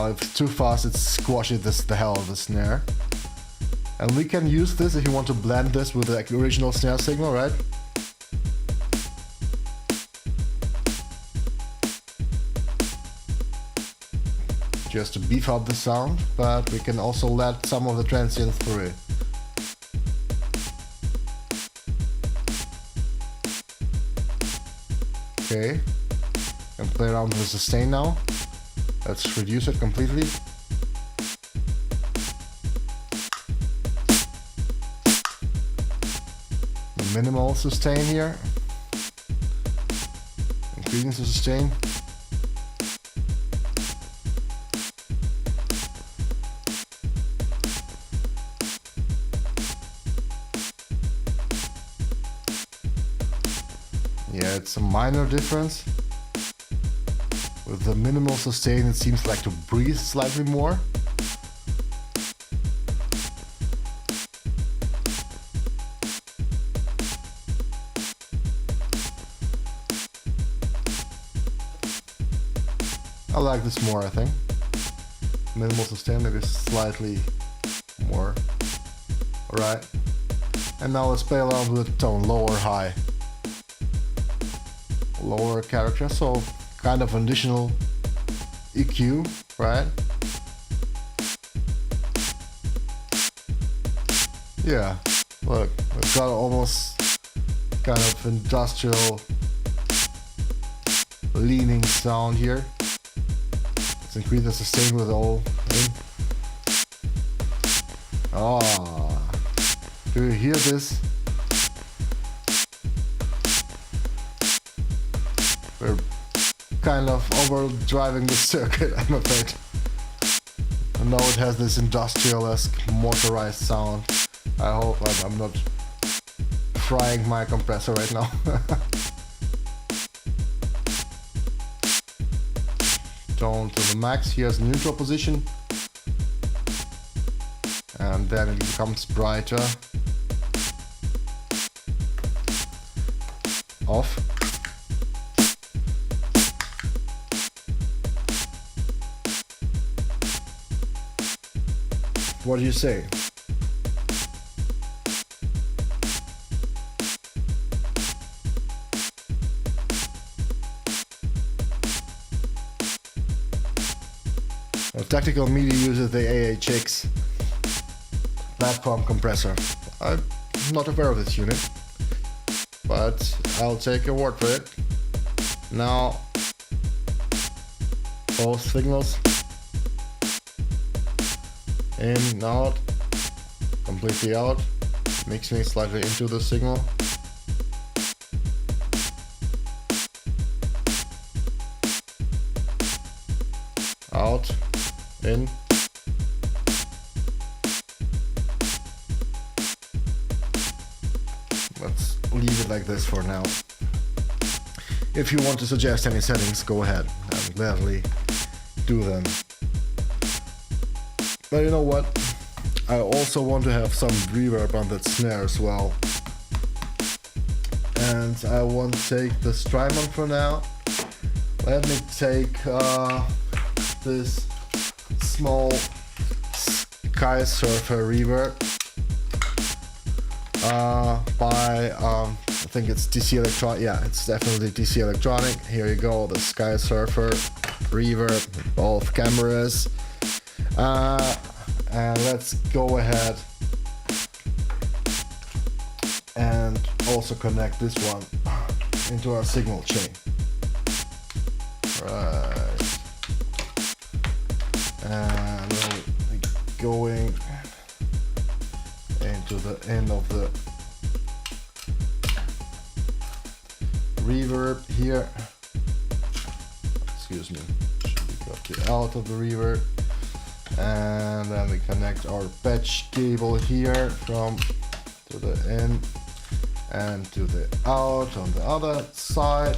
If it's too fast, it squashes the hell out of the snare. And we can use this if you want to blend this with the original snare signal, right? Just to beef up the sound, but we can also let some of the transients through it. Okay, and play around with the sustain now. Let's reduce it completely. The minimal sustain here. Increasing the sustain. Yeah, it's a minor difference. With the minimal sustain, it seems like to breathe slightly more. I like this more, I think. Minimal sustain, maybe slightly more. Alright. And now let's play around with the tone, low or high. Lower character, so kind of additional EQ, right? Yeah, look, we've got almost kind of industrial leaning sound here. Let's increase the sustain with all in. Ah, do you hear this? We're kind of overdriving the circuit, I'm afraid. Now it has this industrial-esque motorized sound. I hope I'm not frying my compressor right now. Tone to the max. Here's neutral position. And then it becomes brighter. Off. What do you say? Tactical Media uses the AHX platform compressor. I'm not aware of this unit, but I'll take your word for it. Now, both signals, in, out, completely out, mixing slightly into the signal. Out, in. Let's leave it like this for now. If you want to suggest any settings, go ahead. I'll gladly do them. But you know what? I also want to have some reverb on that snare as well. And I won't take the Strymon for now. Let me take this small Sky Surfer reverb by I think it's DC Electronic. Yeah, it's definitely DC Electronic. Here you go, the Sky Surfer reverb, both cameras. And let's go ahead and also connect this one into our signal chain. Right. And we're going into the end of the reverb here. Excuse me. We got the out of the reverb. And then we connect our patch cable here from to the in and to the out on the other side.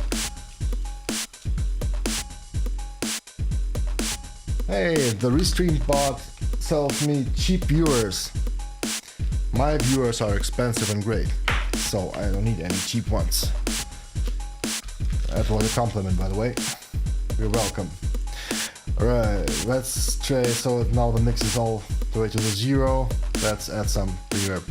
Hey, the Restream bot sells me cheap viewers. My viewers are expensive and great, so I don't need any cheap ones. That was a compliment, by the way. You're welcome. Alright, let's try, so now the mix is all the way to the 0. Let's add some reverb.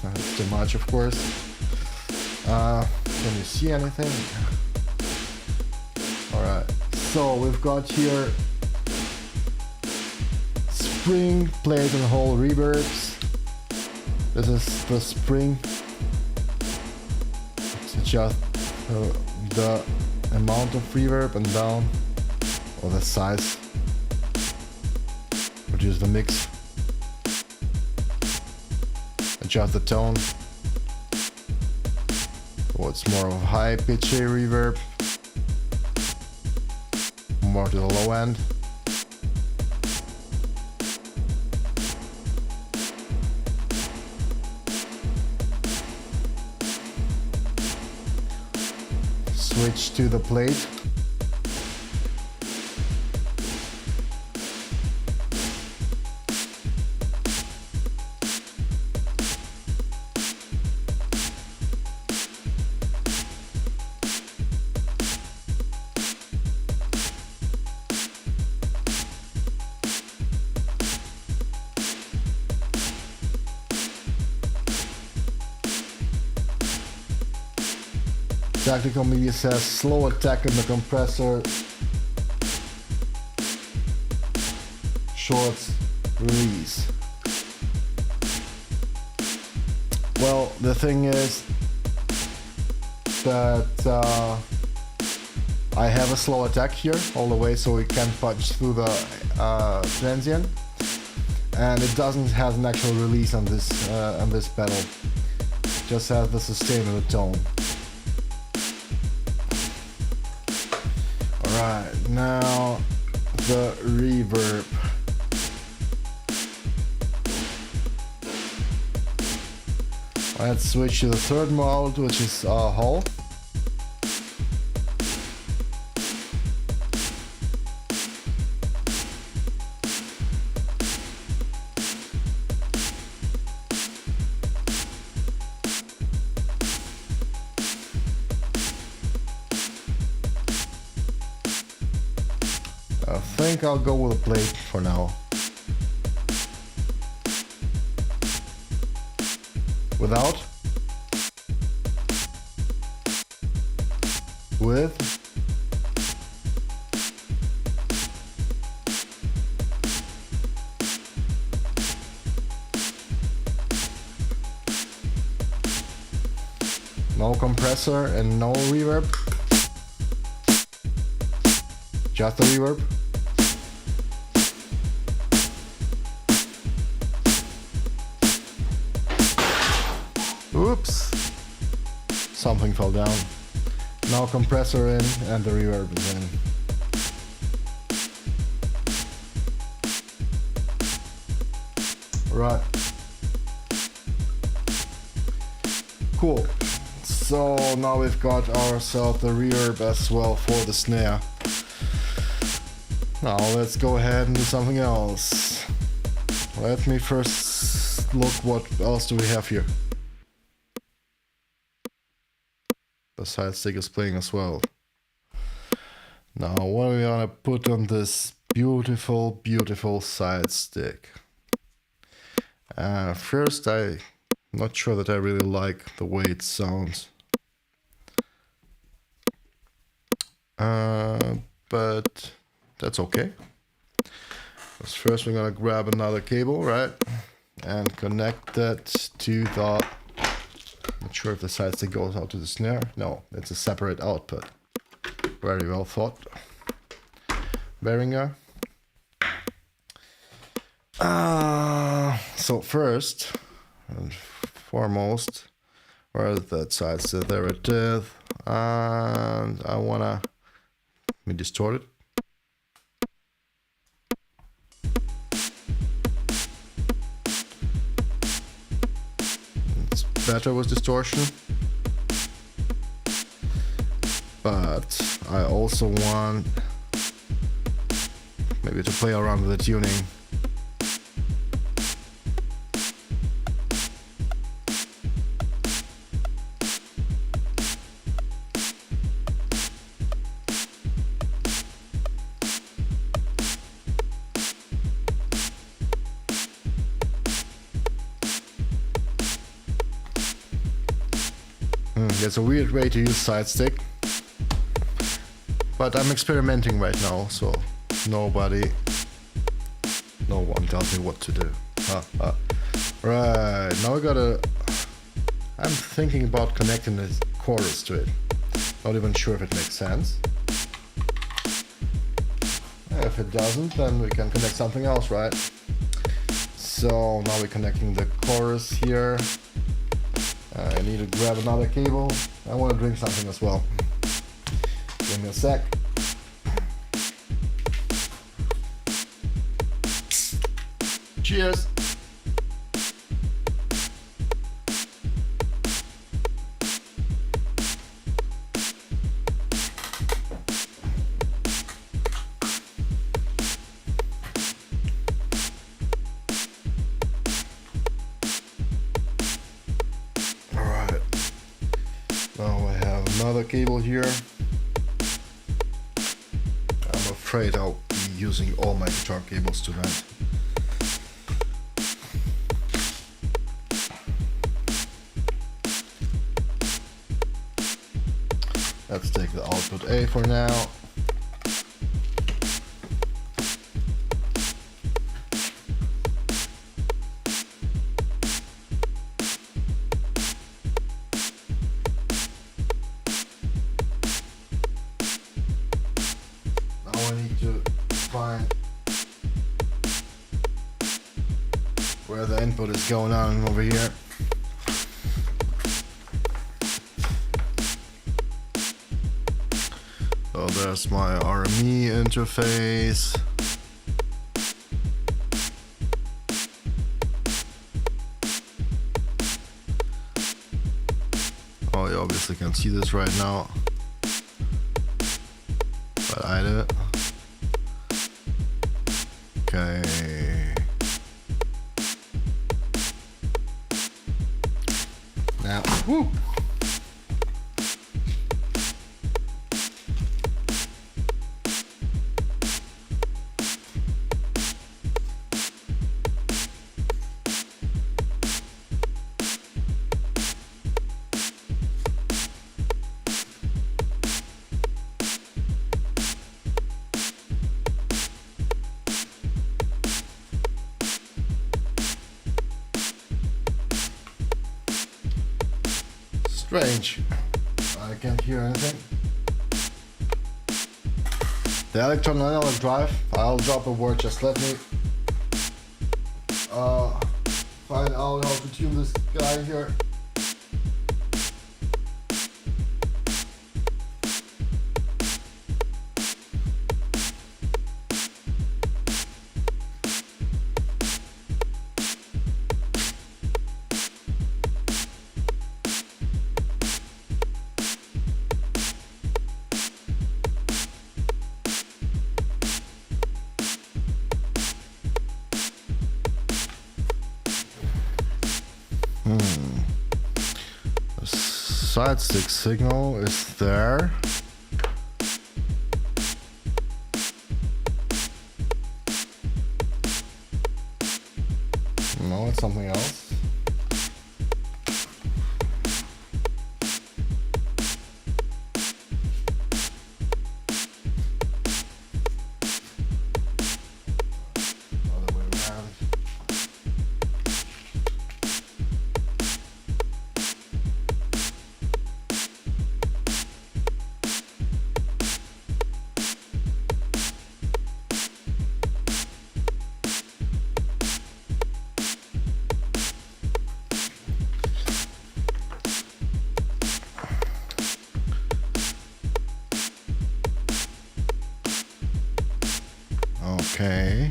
That's too much, of course. Can you see anything? Alright, so we've got here spring, plate and hole reverbs. This is the spring. Just the amount of reverb and down, or the size, reduce the mix, adjust the tone, so it's more of a high pitch reverb, more to the low end. Switch to the plate. Tactical Media says slow attack in the compressor, shorts release. Well, the thing is that I have a slow attack here all the way, so we can punch through the transient, and it doesn't have an actual release on this pedal. It just has the sustain and the tone. Right, now the reverb. Let's switch to the third mode, which is Hall. I think I'll go with a plate for now. Without? With? No compressor and no reverb? Just the reverb? Oops! Something fell down. Now compressor in and the reverb is in. Right. Cool. So now we've got ourselves the reverb as well for the snare. Now let's go ahead and do something else. Let me first look what else do we have here. The side stick is playing as well. Now what are we gonna put on this beautiful, beautiful side stick? First, I'm not sure that I really like the way it sounds. But that's okay. Because first we're gonna grab another cable, right? And connect that to the... Not sure if the side stick goes out to the snare. No, it's a separate output. Very well thought. Behringer. So first and foremost, where is that side stick? There it is. And I wanna distort it. It's better with distortion. But I also want maybe to play around with the tuning. It's a weird way to use side stick, but I'm experimenting right now, so no one tells me what to do. Right, now I'm thinking about connecting the chorus to it. Not even sure if it makes sense. If it doesn't, then we can connect something else, right? So now we're connecting the chorus here. I need to grab another cable. I want to drink something as well. Give me a sec. Cheers! Now I have another cable here. I'm afraid I'll be using all my guitar cables tonight. Let's take the output A for now. I need to find where the input is going on over here. So there's my RME interface. Oh, you obviously can't see this right now, but I do. Okay. Now, whoo! Strange. I can't hear anything. The electron analog drive, I'll drop a word, just let me find out how to tune this guy here. The side stick signal is there. No, it's something else. Other way around. Okay.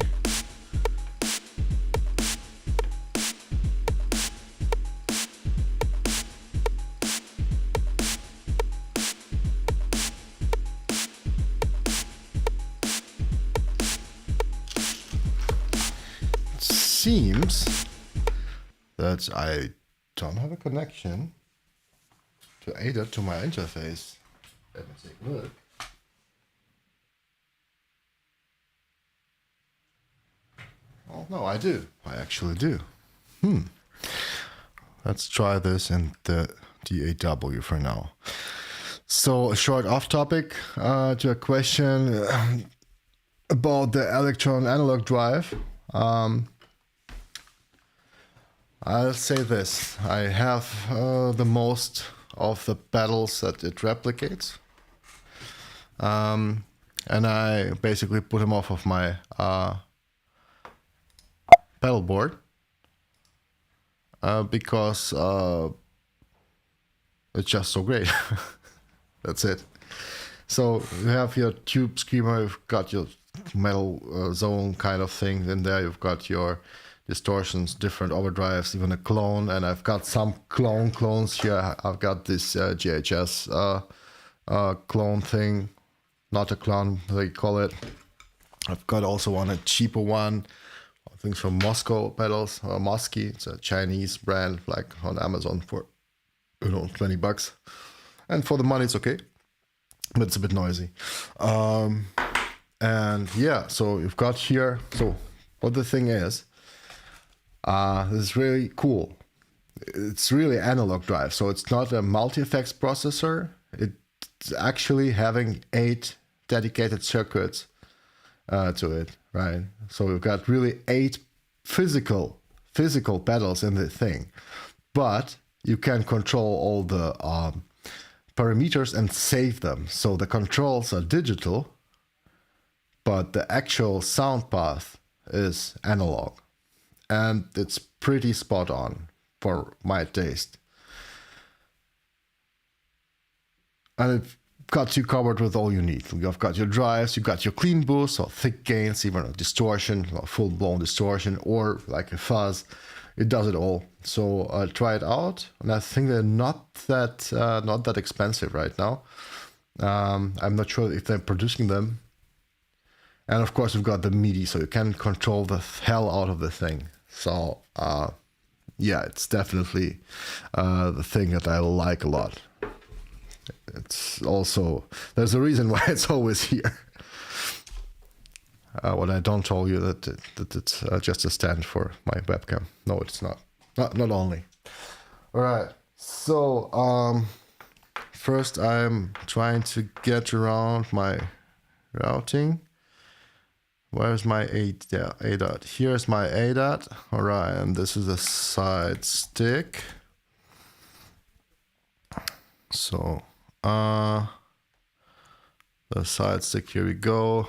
It seems that I don't have a connection to ADA to my interface. Let me take a look. Oh, no, I do. I actually do. Let's try this in the DAW for now. So, a short off topic to a question about the electron analog drive. I'll say this. I have the most of the pedals that it replicates. And I basically put them off of my pedal board because it's just so great. That's it. So you have your tube screamer, you've got your metal zone kind of thing in there, you've got your distortions, different overdrives, even a clone, and I've got some clones here. I've got this GHS clone thing, not a clone they call it. I've got also a cheaper one, I think from Moscow pedals, or Mosky. It's a Chinese brand, like on Amazon for, $20. And for the money, it's okay, but it's a bit noisy. And yeah, so you've got here, so what the thing is, this is really cool. It's really analog drive, so it's not a multi-effects processor. It's actually having 8 dedicated circuits to it, right? So we've got really 8 physical pedals in the thing, but you can control all the parameters and save them. So the controls are digital, but the actual sound path is analog, and it's pretty spot on for my taste. And it got you covered with all you need. You've got your drives, you got your clean boost or thick gains, even a distortion, or full-blown distortion, or like a fuzz. It does it all. So try it out, and I think they're not that expensive right now. I'm not sure if they're producing them. And of course, we've got the MIDI, so you can control the hell out of the thing. So yeah, it's definitely the thing that I like a lot. It's also, there's a reason why it's always here. What I don't tell you that it's just a stand for my webcam. No, it's not. Not only. All right. So first I'm trying to get around my routing. Where's my A dot? Here's my A dot. All right, and this is a side stick. So the side stick, here we go.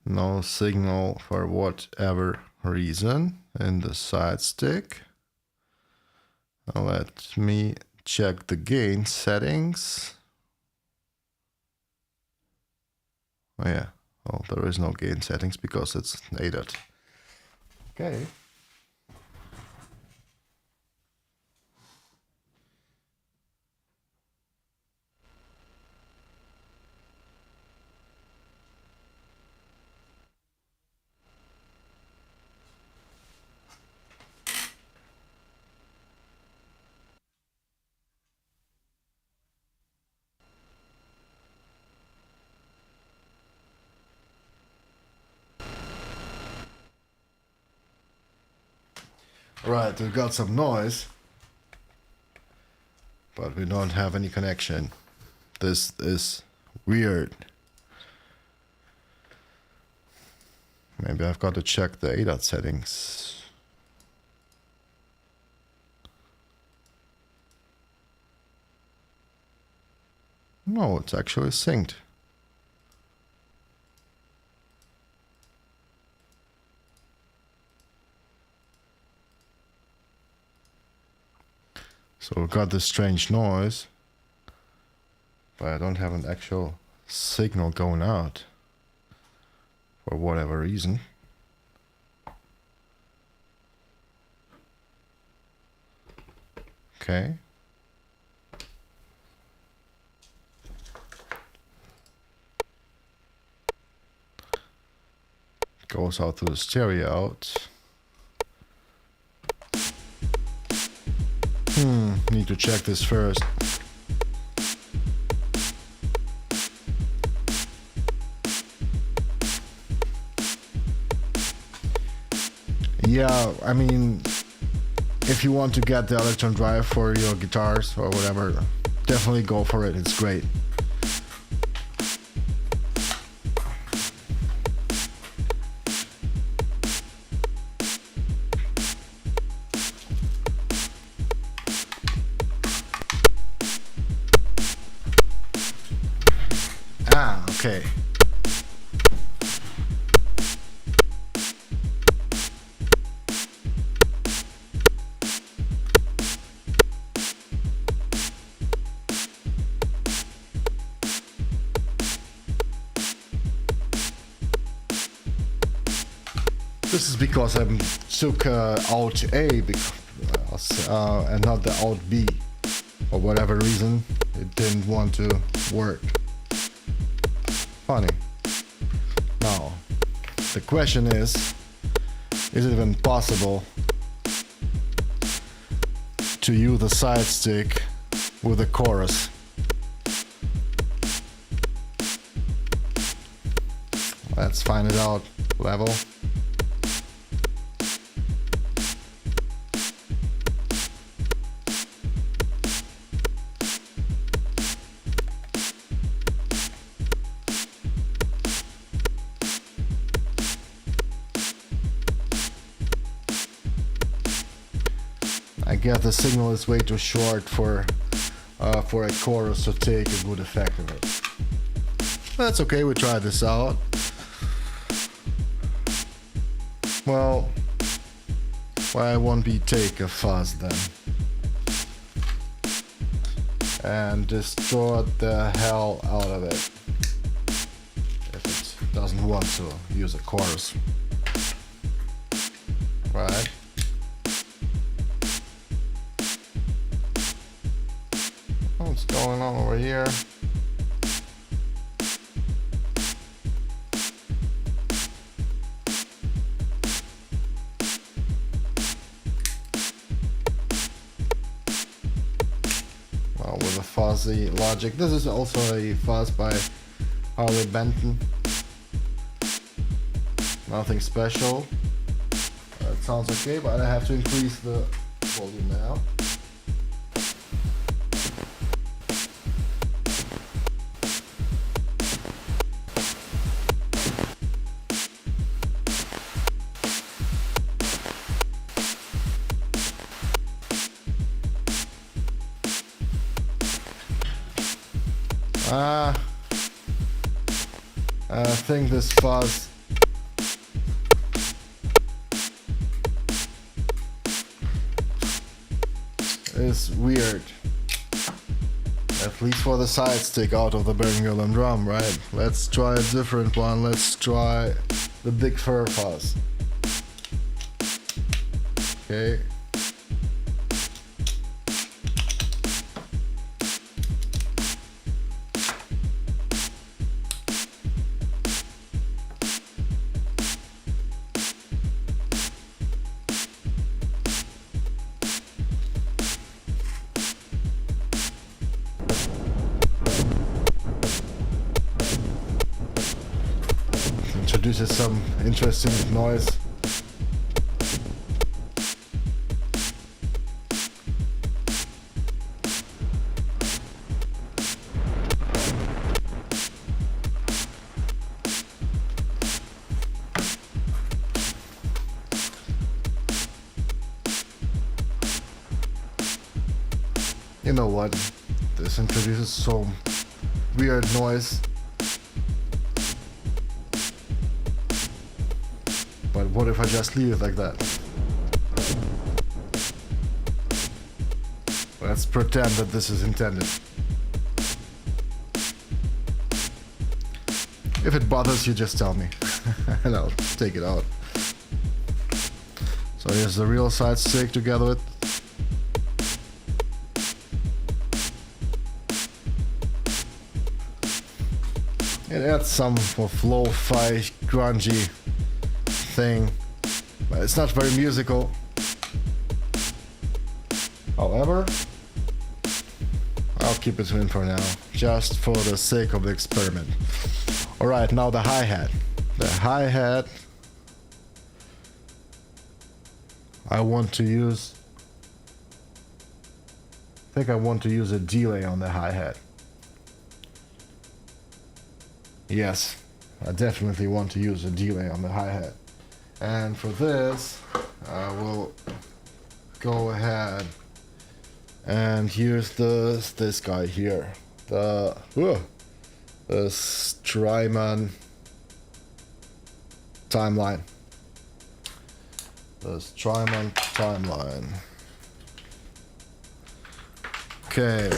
No signal for whatever reason in the side stick. Now let me check the gain settings. Oh yeah, oh, there is no gain settings because it's A dot. Okay. Right, we've got some noise, but we don't have any connection. This is weird. Maybe I've got to check the A dot settings. No, it's actually synced. So we've got this strange noise, but I don't have an actual signal going out for whatever reason. Okay. Goes out to the stereo out. Need to check this first. Yeah, I mean, if you want to get the electron drive for your guitars or whatever, definitely go for it. It's great. Okay. This is because I took out A because, and not the out B. For whatever reason, it didn't want to work. Funny. Now, the question is it even possible to use the side stick with a chorus? Let's find it out. Level. I guess the signal is way too short for a chorus to take a good effect of it. That's okay, we try this out. Why won't we take a fuzz then? And destroy the hell out of it. If it doesn't want to use a chorus. Right? What's going on over here? Well, with a fuzzy logic. This is also a fuzz by Harley Benton. Nothing special. It sounds okay, but I have to increase the volume now. I think this fuzz is weird. At least for the side stick out of the Behringer LM Drum, right? Let's try a different one. Let's try the big fur fuzz. Okay. Introduces some interesting noise. You know what? This introduces some weird noise. But what if I just leave it like that? Let's pretend that this is intended. If it bothers you, just tell me. And I'll take it out. So here's the real side stick together with... It adds some of lo-fi, grungy thing, but it's not very musical. However, I'll keep it in for now, just for the sake of the experiment. Alright, now the hi-hat. The hi-hat, I want to use... I think I want to use a delay on the hi-hat. Yes, I definitely want to use a delay on the hi-hat. And for this, I will go ahead and use this guy here, the Strymon timeline. The Strymon timeline. Okay.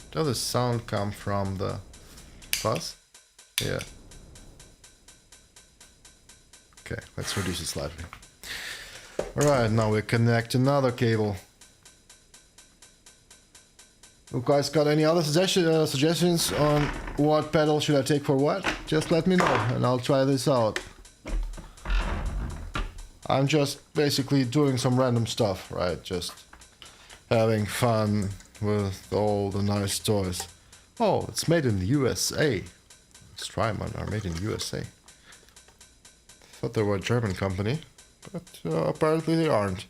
Does the sound come from the fuzz? Yeah. Okay, let's reduce it slightly. Alright, now we connect another cable. You guys got any other suggestions on what pedal should I take for what? Just let me know and I'll try this out. I'm just basically doing some random stuff, right? Just having fun with all the nice toys. Oh, it's made in the USA. Strymon are made in the USA. Thought they were a German company, but apparently they aren't.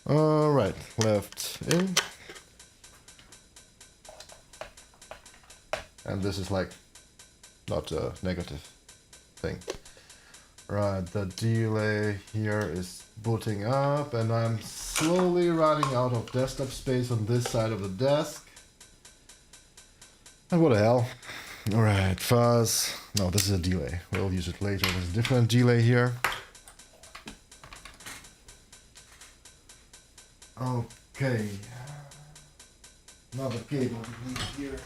Right, left in. And this is like not a negative thing. Right, the delay here is booting up and I'm slowly running out of desktop space on this side of the desk. And what the hell? Alright, fuzz. No, this is a delay. We'll use it later. There's a different delay here. Okay. Another cable we need here.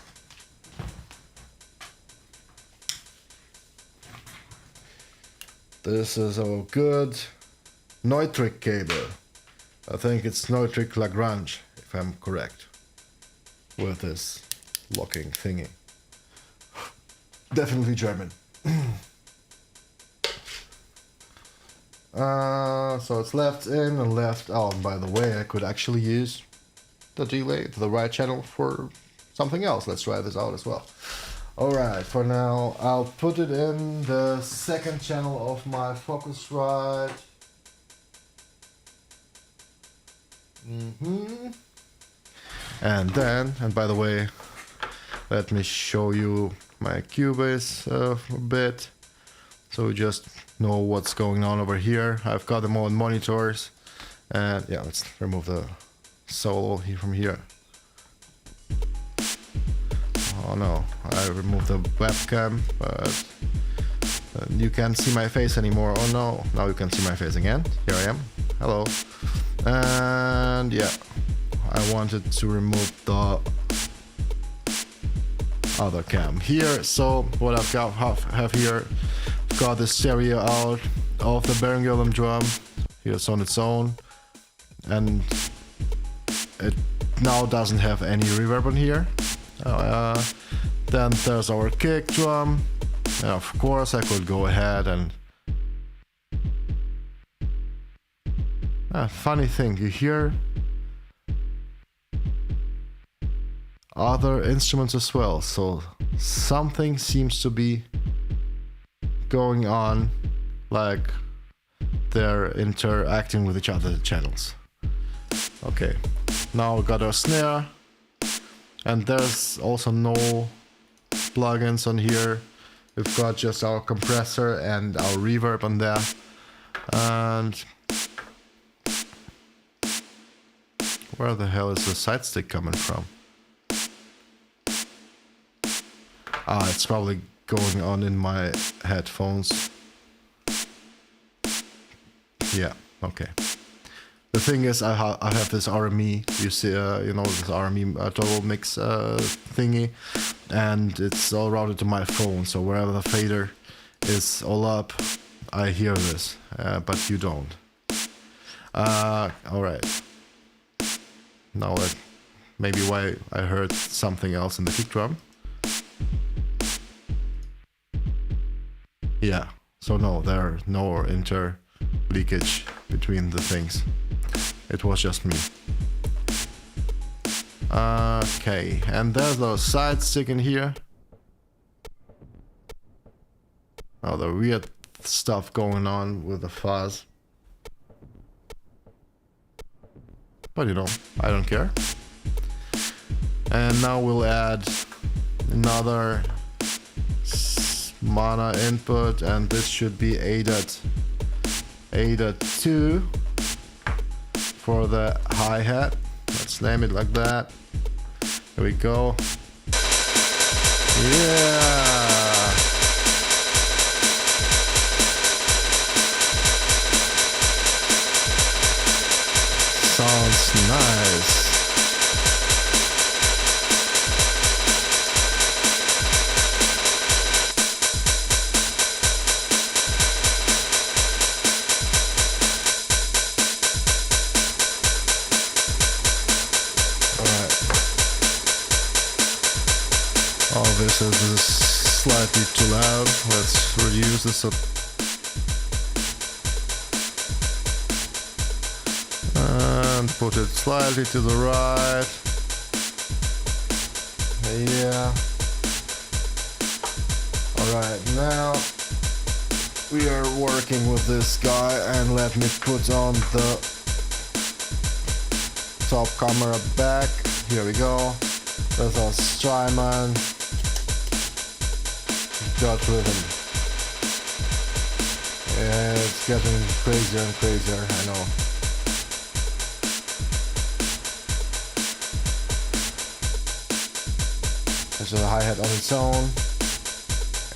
This is a good Neutrik cable. I think it's Neutrik Lagrange, if I'm correct, with this locking thingy. Definitely German. So it's left in and left out. By the way, I could actually use the delay to the right channel for something else. Let's try this out as well. Alright, for now I'll put it in the second channel of my Focusrite. And then, and by the way, let me show you my Cubase a bit, so you just know what's going on over here. I've got them on monitors, and yeah, let's remove the solo here from here. Oh no, I removed the webcam, but you can't see my face anymore. Oh no, now you can see my face again. Here I am. Hello. And yeah, I wanted to remove the other cam here. So what I've got have here, I've got the stereo out of the Behringer LM Drum. Here's on its own, and it now doesn't have any reverb on here. Then there's our kick drum, and of course I could go ahead and funny thing, you hear other instruments as well, so something seems to be going on, like they're interacting with each other channels. Okay, now we got our snare, and there's also no plugins on here. We've got just our compressor and our reverb on there, and where the hell is the side stick coming from? It's probably going on in my headphones. Yeah, okay. The thing is, I have this RME, you see, you know, this RME total mix thingy, and it's all routed to my phone, so wherever the fader is all up, I hear this, but you don't. Alright. Now that maybe why I heard something else in the kick drum. Yeah, so no, there's no inter leakage between the things. It was just me. Okay, and there's the side stick in here. Oh, the weird stuff going on with the fuzz. But you know, I don't care. And now we'll add another mono input, and this should be A.2 for the hi-hat. Let's name it like that. Here we go. Yeah! Sounds nice. This is slightly too loud. Let's reduce this up. And put it slightly to the right. Yeah. Alright, now we are working with this guy, and let me put on the top camera back. Here we go. There's our Strymon. Got rhythm. Yeah, it's getting crazier and crazier, I know. Let's change the hi-hat on its own,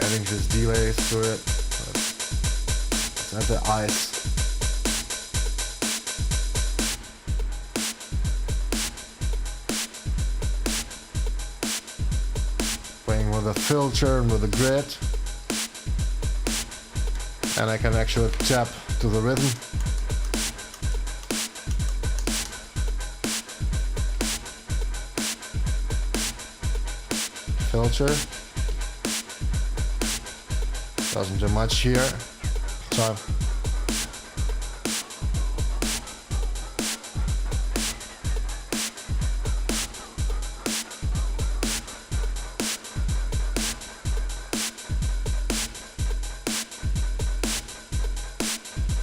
adding just delays to it. Let's add the eyes. Playing with the filter and with the grid. And I can actually tap to the rhythm. Filter. Doesn't do much here. So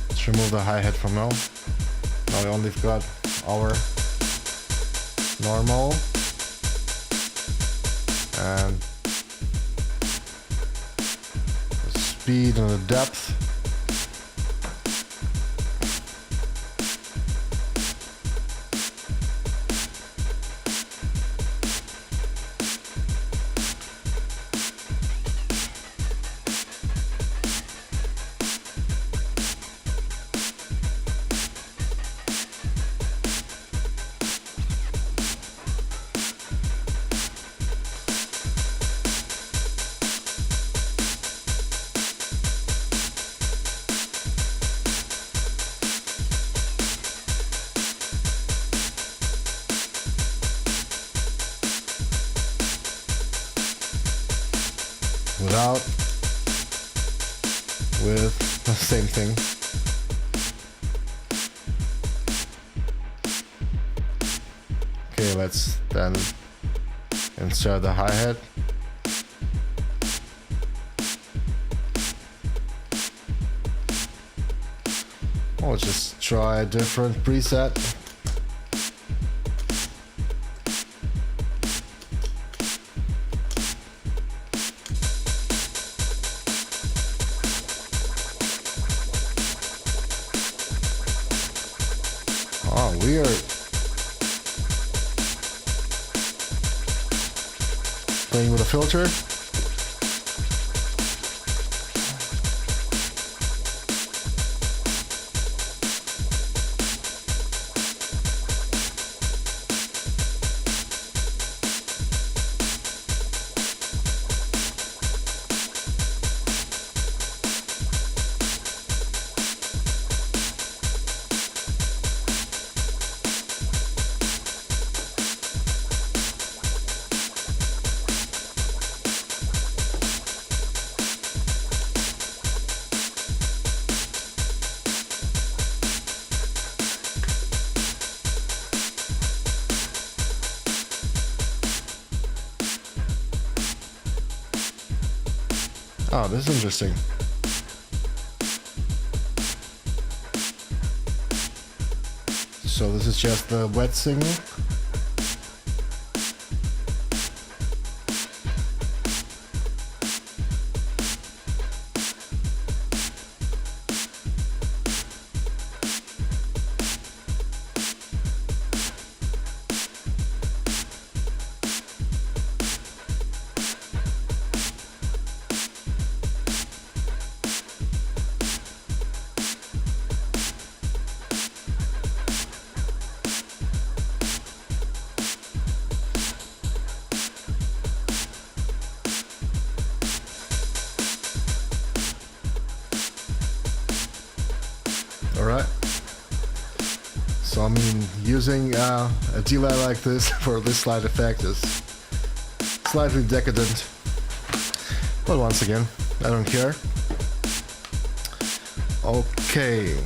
let's remove the hi-hat from now. Now we only got our normal and the speed and the depth. Without, with the same thing. Okay, let's then insert the hi-hat. I'll just try a different preset. Oh, weird. Playing with a filter. Oh, this is interesting. So this is just the wet signal. Alright. So I mean, using a delay like this for this slide effect is slightly decadent. But once again, I don't care. Okay,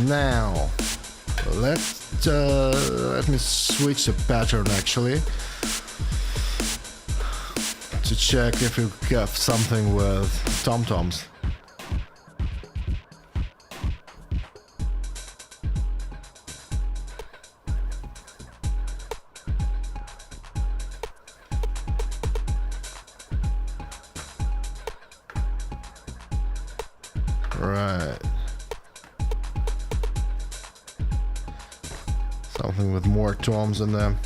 now let me switch the pattern actually to check if you have something with tom-toms. Right. Something with more toms in them.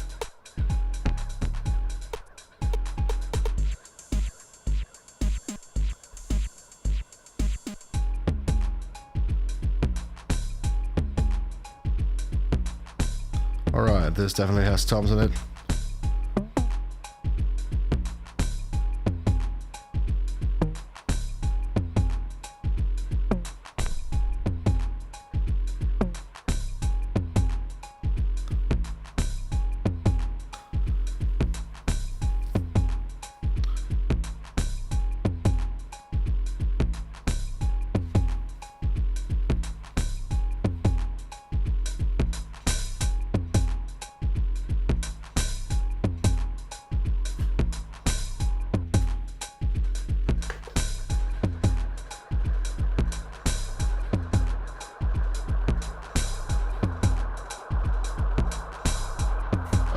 Alright, this definitely has toms in it.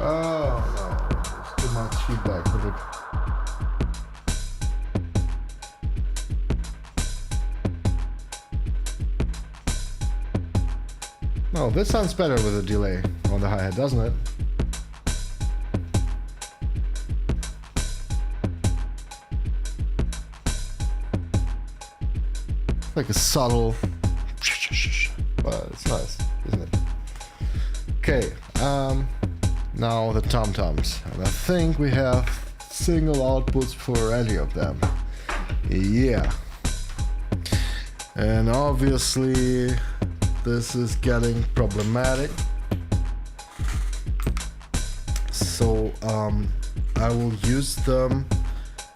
Oh no, there's too much feedback for the... No, this sounds better with a delay on the hi-hat, doesn't it? Like a subtle... but it's nice, isn't it? Okay, now the tom-toms. And I think we have single outputs for any of them. Yeah. And obviously this is getting problematic. So I will use them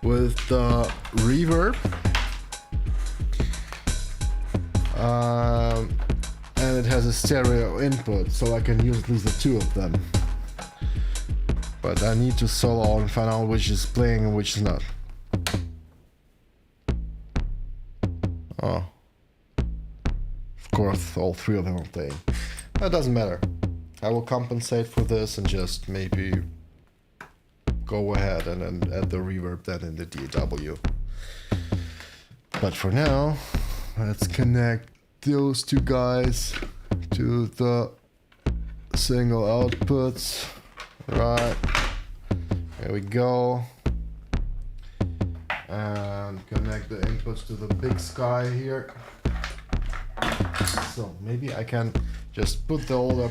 with the reverb. And it has a stereo input, so I can use at least the two of them. But I need to solo and find out which is playing and which is not. Oh. Of course, all three of them are playing. That doesn't matter. I will compensate for this and just maybe go ahead and then add the reverb then in the DAW. But for now, let's connect those two guys to the single outputs. Right, here we go. And connect the inputs to the big sky here. So maybe I can just put the older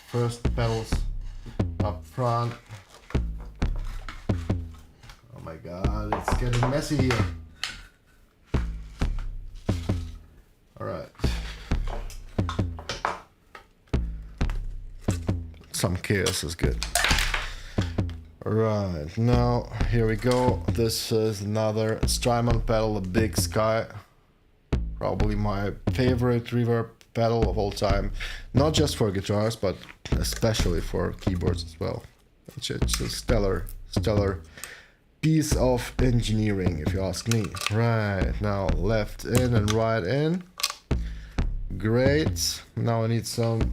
first pedals up front. Oh my god, it's getting messy here. Alright. Some chaos is good. Alright, now here we go. This is another Strymon pedal, a big sky. Probably my favorite reverb pedal of all time. Not just for guitars, but especially for keyboards as well. It's a stellar piece of engineering, if you ask me. Right, now left in and right in. Great. Now I need some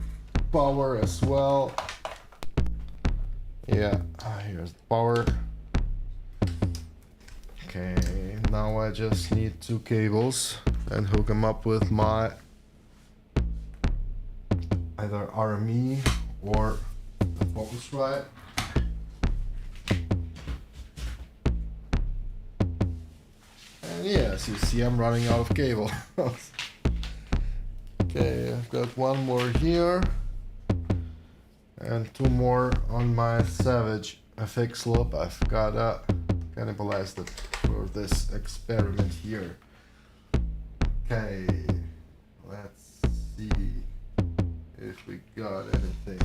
power as well. Yeah, here's the power. Okay, now I just need two cables and hook them up with my either RME or the Focusrite. And yeah, as you see, I'm running out of cable. Okay, I've got one more here and two more on my Savage FX loop. I've gotta cannibalize it for this experiment here. Okay, let's see if we got anything.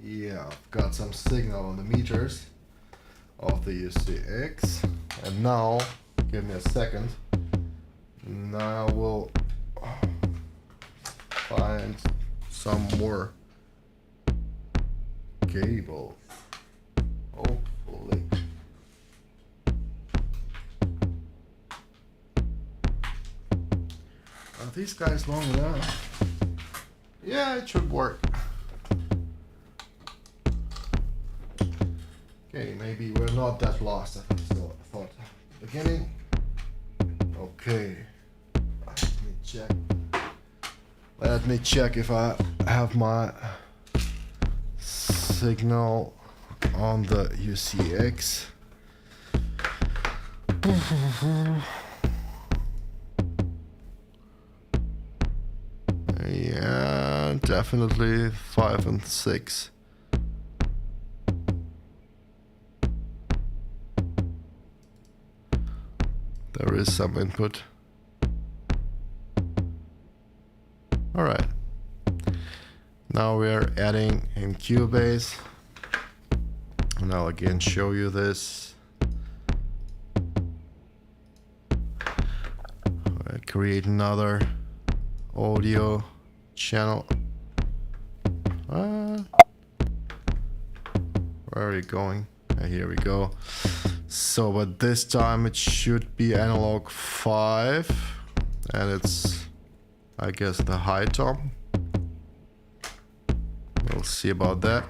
Yeah, I've got some signal on the meters of the UCX, and now give me a second. Now we'll find some more cable. Hopefully. Are these guys long enough? Yeah, it should work. Okay, maybe we're not that lost as I thought at the beginning. Okay. Let me check if I have my signal on the UCX. definitely 5 and 6. There is some input. Alright. Now we are adding in Cubase. And I'll again show you this. I'll create another audio channel. Where are you going? Here we go. So, but this time it should be analog 5, and it's, I guess, the high tom. We'll see about that.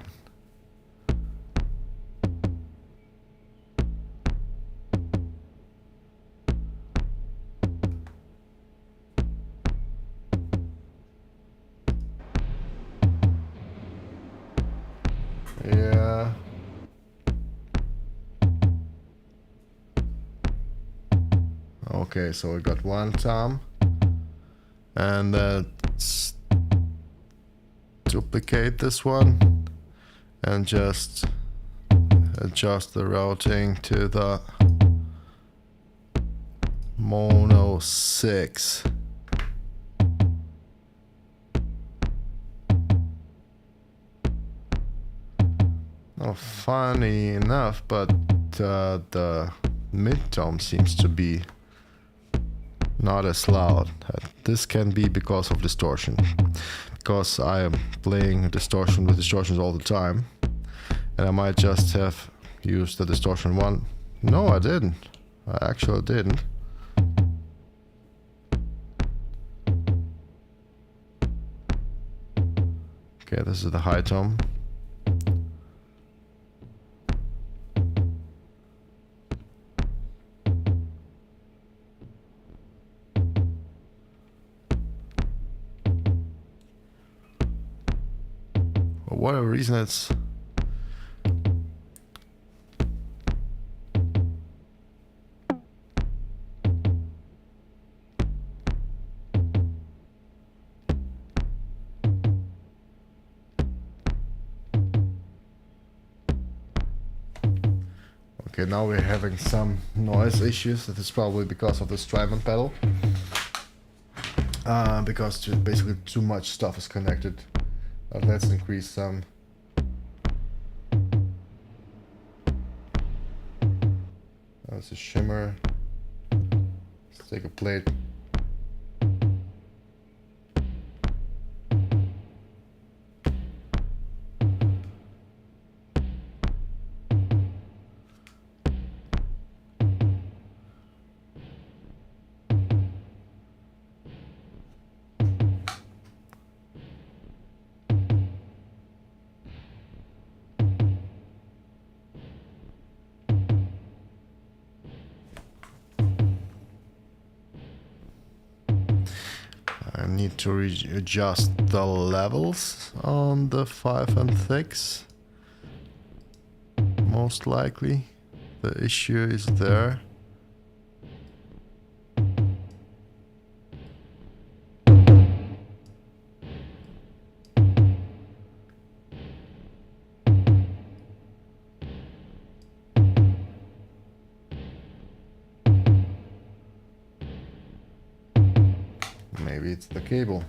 Yeah. Okay, so we got one tom, and let's duplicate this one and just adjust the routing to the mono 6. Oh, funny enough, but the mid-tone seems to be not as loud. This can be because of distortion, because I am playing distortion with distortions all the time, and I might just have used the distortion one. No, I didn't. I actually didn't. Okay, this is the high tone. For whatever reason, it's okay. Now we're having some noise issues. That is probably because of the Strymon pedal, because basically too much stuff is connected. Let's increase some. That's a shimmer. Let's take a plate. I need to adjust the levels on the 5 and 6. Most likely the issue is there. Maybe it's the cable.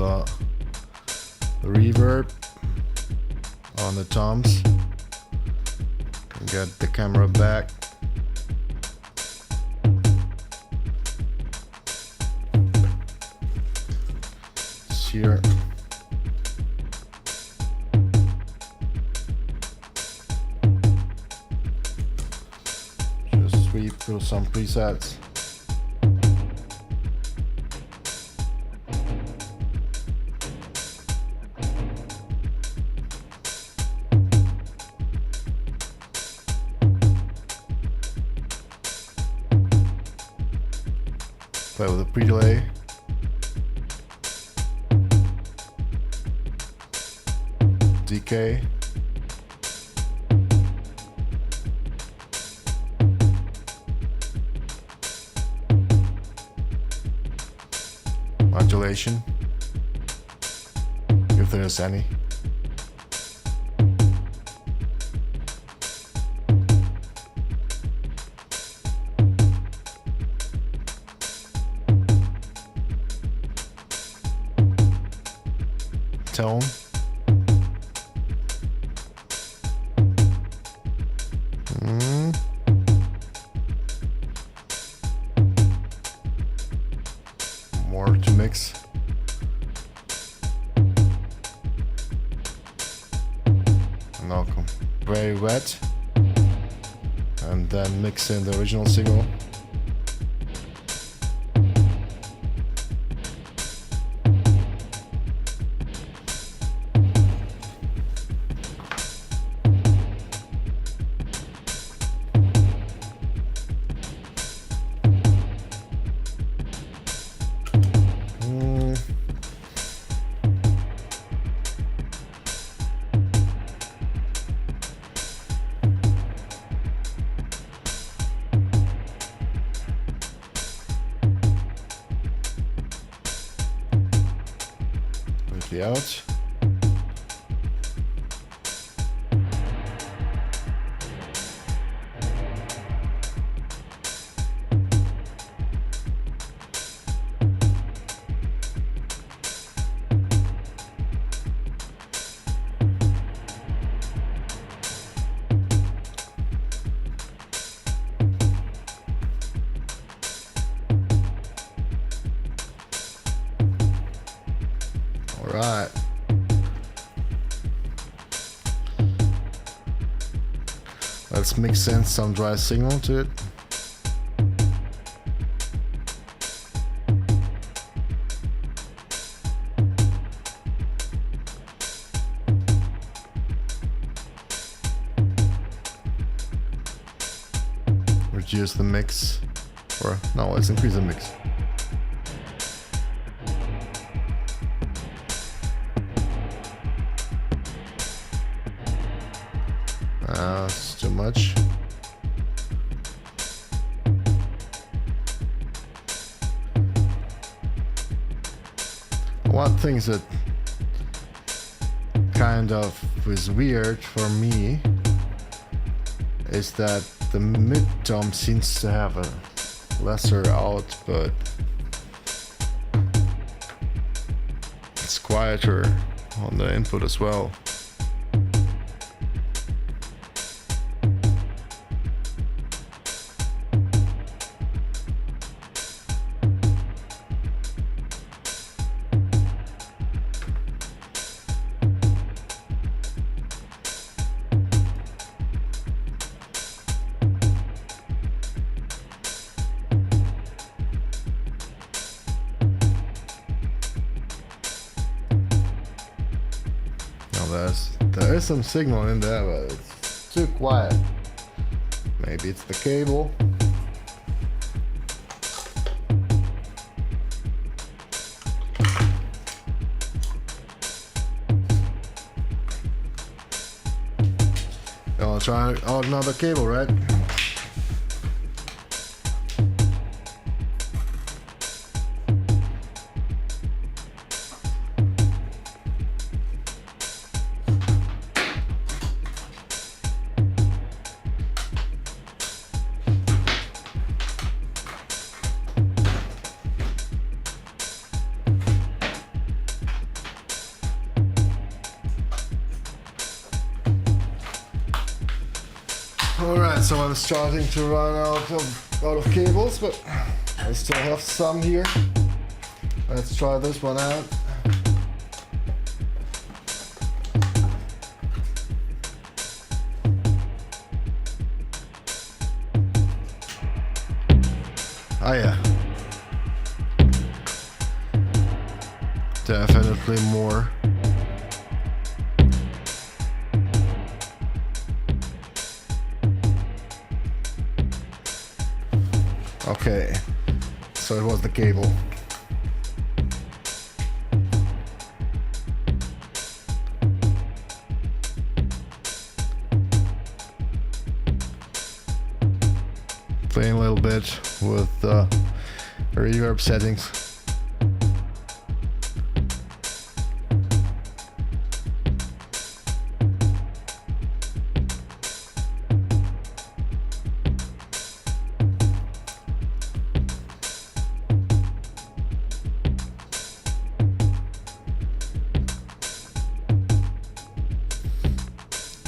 the reverb on the toms. Get the camera back. It's here. Just sweep through some presets. Play with the pre-delay. Decay. Modulation, if there is any. Tone. More to mix. And now come very wet. And then mix in the original signal. Out. Right. Let's mix in some dry signal to it. Reduce the mix, or no, let's increase the mix. It's too much. One thing that kind of is weird for me is that the mid-tom seems to have a lesser output. It's quieter on the input as well. There is some signal in there, but it's too quiet. Maybe it's the cable. I'll try out another cable, right? Alright, so I'm starting to run out of cables, but I still have some here. Let's try this one out. Oh yeah. Definitely more. Okay, so it was the cable. Playing a little bit with the reverb settings.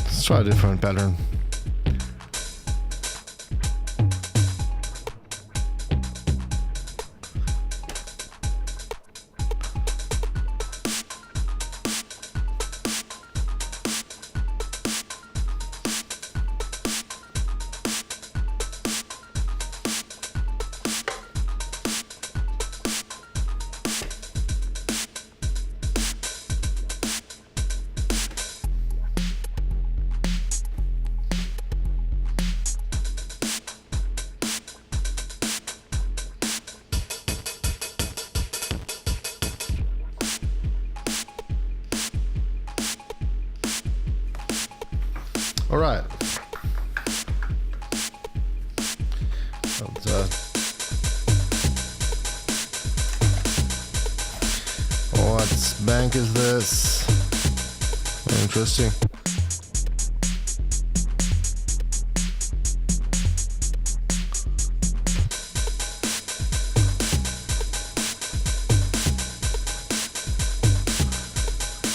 Let's try a different pattern. All right. What bank is this? Interesting.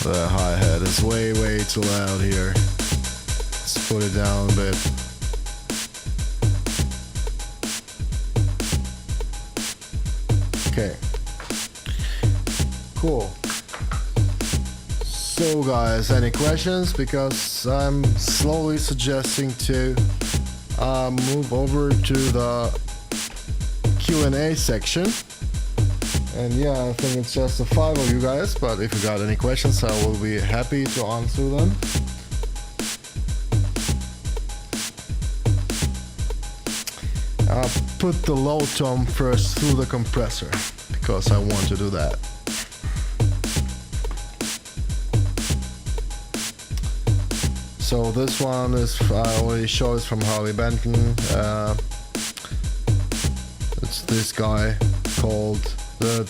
The hi-hat is way too loud here. Let's put it down a bit. Okay. Cool. So guys, any questions? Because I'm slowly suggesting to move over to the Q&A section. And yeah, I think it's just the 5 of you guys, but if you got any questions, I will be happy to answer them. I'll put the low tom first through the compressor, because I want to do that. So this one is, I already showed, it's from Harley Benton. It's this guy called the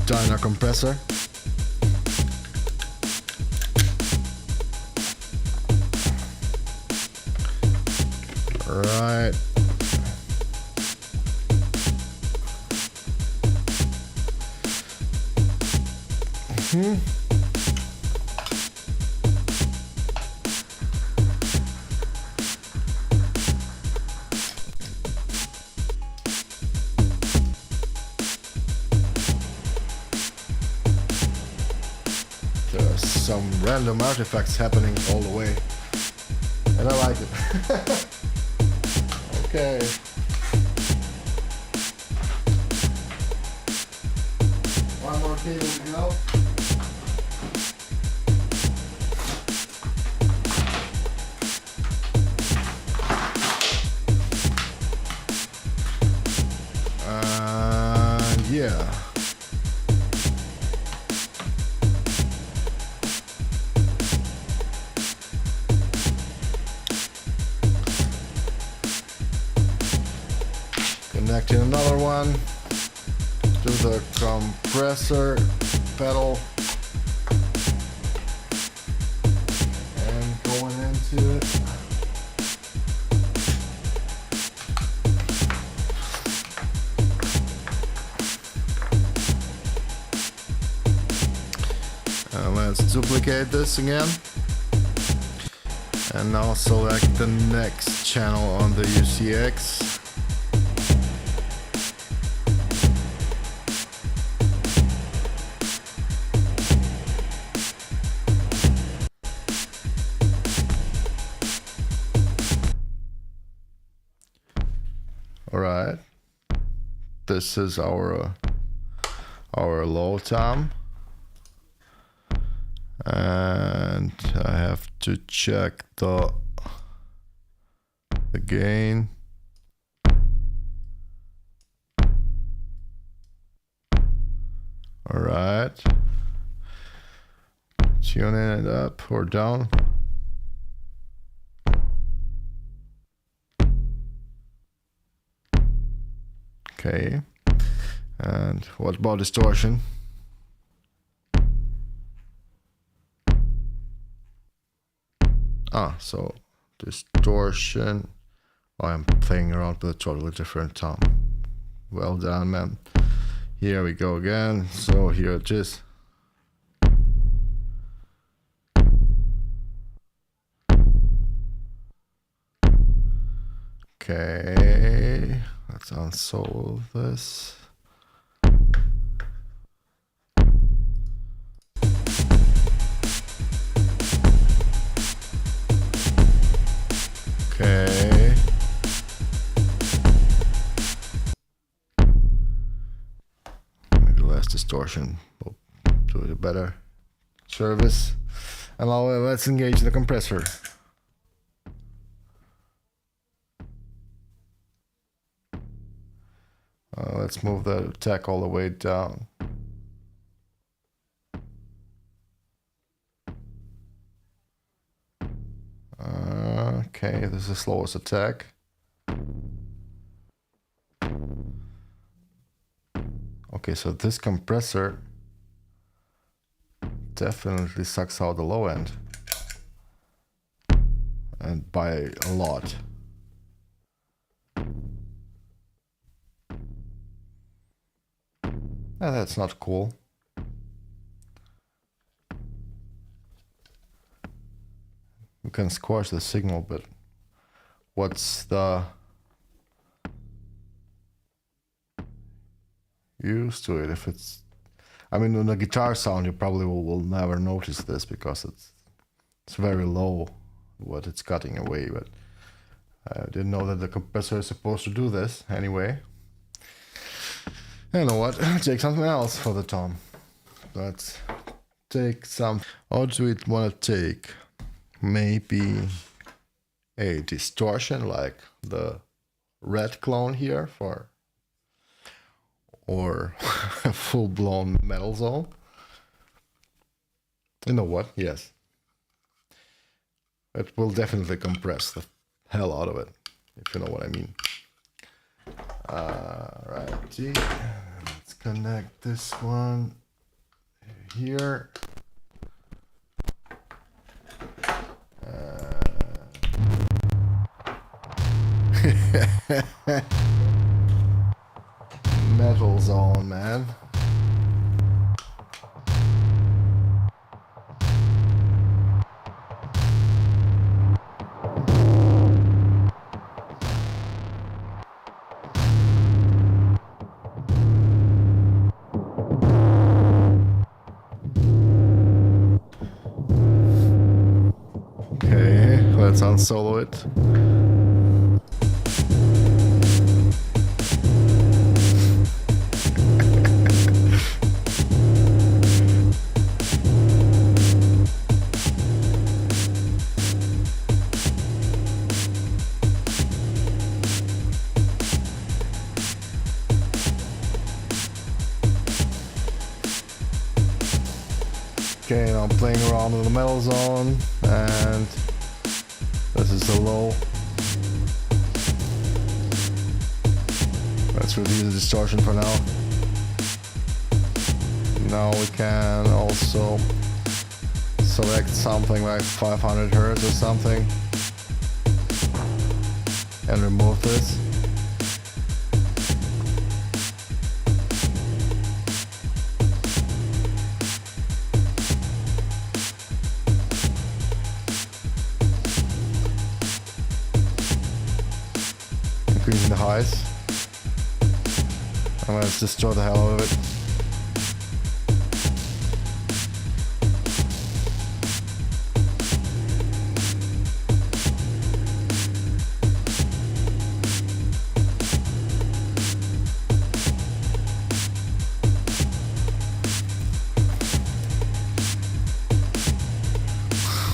Dyna compressor. Right. There's some random artifacts happening all the way, and I like it. Okay. One more cable to go. Yeah. Connecting another one to the compressor pedal and going into it. Let's duplicate this again and now select the next channel on the UCX. Alright, this is our low tom, and I have to check the gain. Alright, tuning it up or down. Okay, and what about distortion? So distortion. Oh, I'm playing around with a totally different tom. Well done, man. Here we go again. So here it is. Okay, let's unsolo this. Okay. Maybe less distortion will do it a better service. And now let's engage the compressor. Let's move the attack all the way down. Okay, this is the slowest attack. Okay, so this compressor definitely sucks out the low end. And by a lot. That's not cool. You can squash the signal, but what's the use to it? If it's, I mean, on the guitar sound, you probably will never notice this because it's very low what it's cutting away, but I didn't know that the compressor is supposed to do this anyway. You know what? Take something else for the tom. Let's take some. Or do we want to take maybe a distortion like the red clone here for, or a full-blown metal zone? You know what? Yes. It will definitely compress the hell out of it, if you know what I mean. Righty. Let's connect this one here. Metal zone, man. Okay, let's unsolo it. Okay, now I'm playing around with the metal zone, and this is the low. Let's reduce the distortion for now. Now we can also select something like 500 Hertz or something and remove this. the highs. And let's destroy the hell out of it.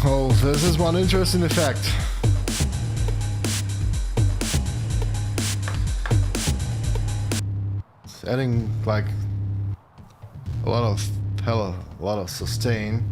Oh, this is one interesting effect. It's adding like a lot of sustain.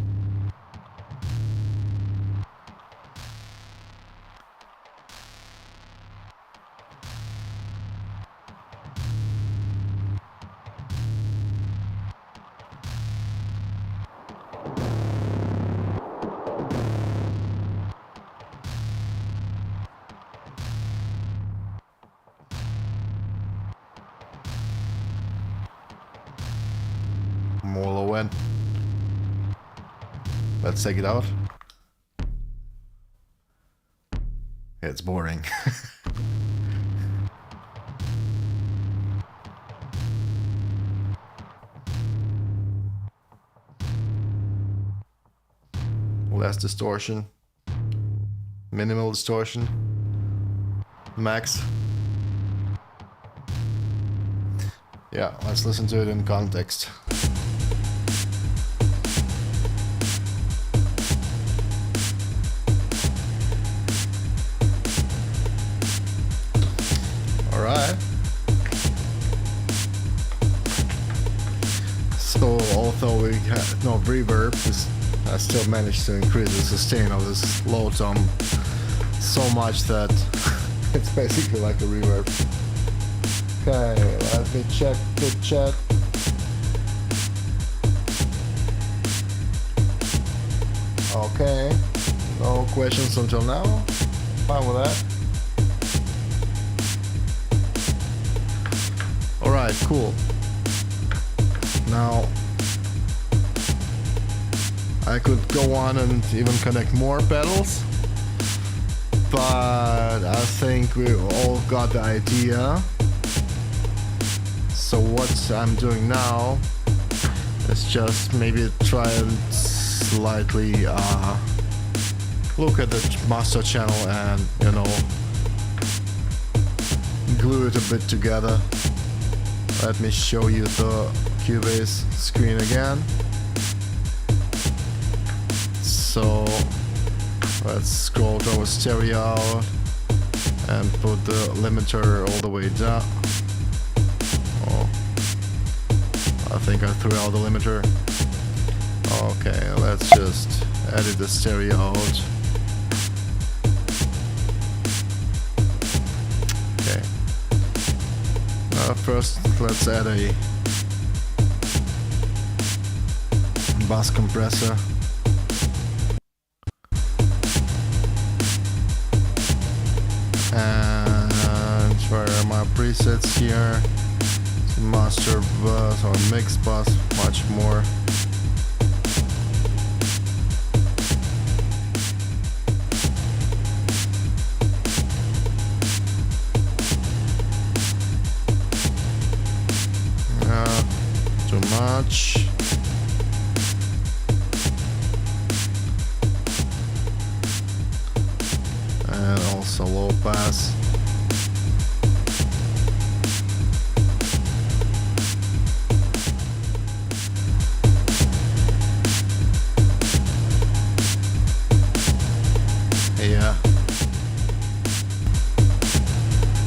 More low end. Let's take it out. It's boring. Less distortion. Minimal distortion. Max. Yeah, let's listen to it in context. Alright. So although we had no reverb, I still managed to increase the sustain of this low tom so much that it's basically like a reverb. Okay, let me check the chat. Okay, no questions until now. Fine with that. Alright, cool. Now I could go on and even connect more pedals, but I think we all got the idea. So what I'm doing now is just maybe try and slightly look at the master channel and, you know, glue it a bit together. Let me show you the Cubase screen again. So let's scroll to our stereo and put the limiter all the way down. Oh, I think I threw out the limiter. Okay, let's just edit the stereo out. Okay. First, let's add a bass compressor. And where are my presets here? Master bus or mix bus, much more. Too much. And also low pass. Yeah.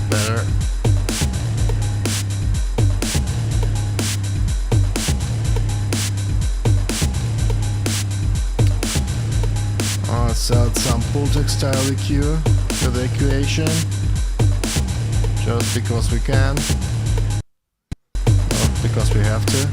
Better. Let's add some Pultec style EQ to the equation, just because we can, not because we have to.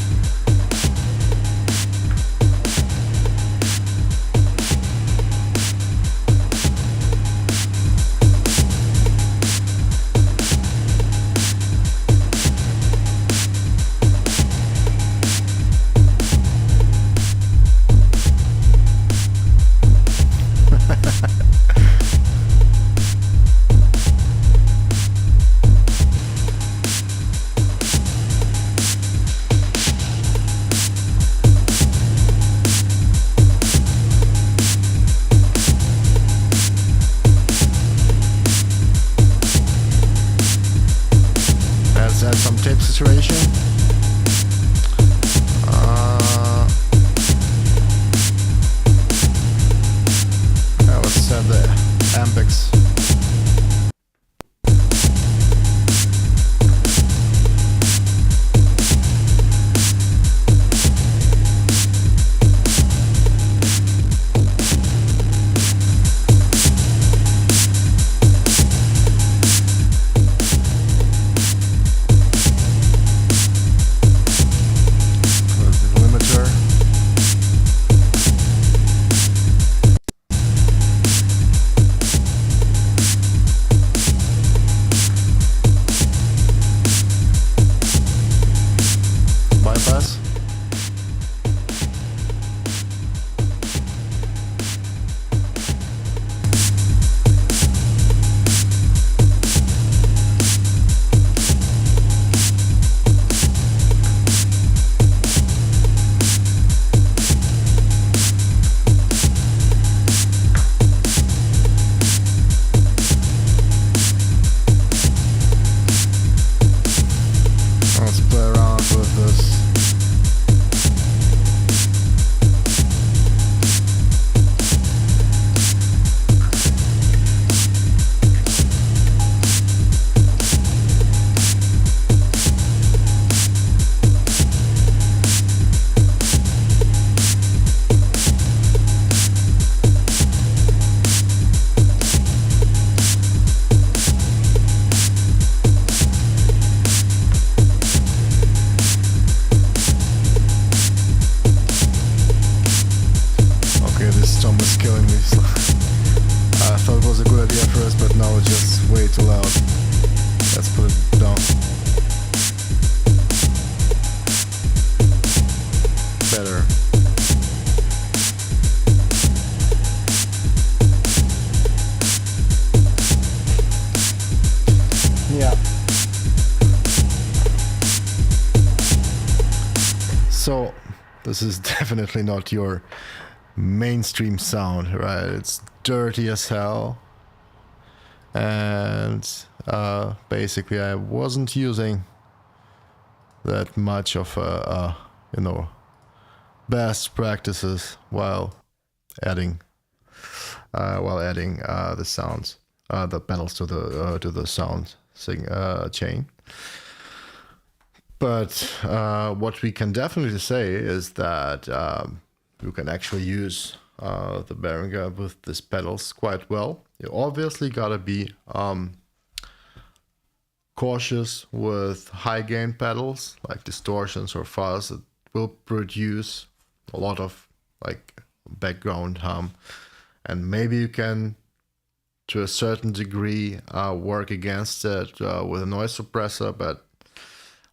saturation. Let's set the ampex. Bypass. Let's play around with this. Okay, this drum is killing me. I thought it was a good idea first, but now it's just way too loud. Let's put it down. Better. Yeah. So, this is definitely not your mainstream sound, right? It's dirty as hell. And basically I wasn't using that much of best practices while adding the sounds, the pedals to the sound chain. But what we can definitely say is that you can actually use the Behringer with these pedals quite well. You obviously gotta be cautious with high gain pedals like distortions or fuzz. It will produce a lot of like background hum, and maybe you can to a certain degree work against it with a noise suppressor, but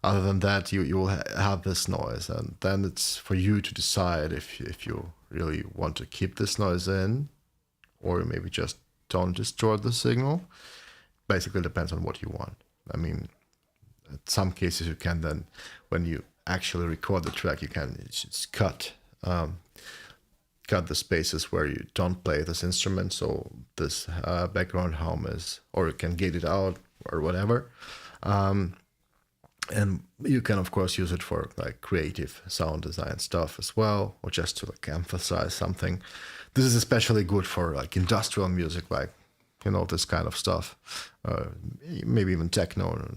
other than that, you will have this noise, and then it's for you to decide if you really want to keep this noise in, or maybe just don't distort the signal. Basically, depends on what you want. I mean, in some cases you can then, when you actually record the track, you can just cut the spaces where you don't play this instrument, so this background hum is, or you can gate it out or whatever. And you can, of course, use it for like creative sound design stuff as well, or just to like emphasize something. This is especially good for like industrial music, like, this kind of stuff, maybe even techno.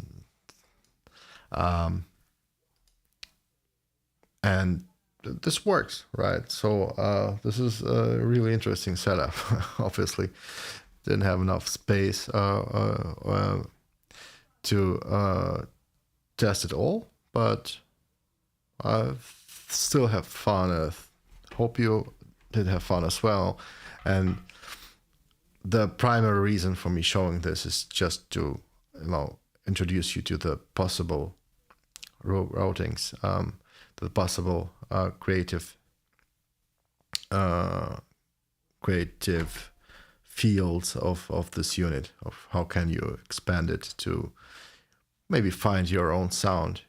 And this works, right? So this is a really interesting setup. Obviously, didn't have enough space to test it all, but I still have fun. I hope you did have fun as well. And the primary reason for me showing this is just to introduce you to the possible routings, the possible creative fields of this unit, of how can you expand it to maybe find your own sound.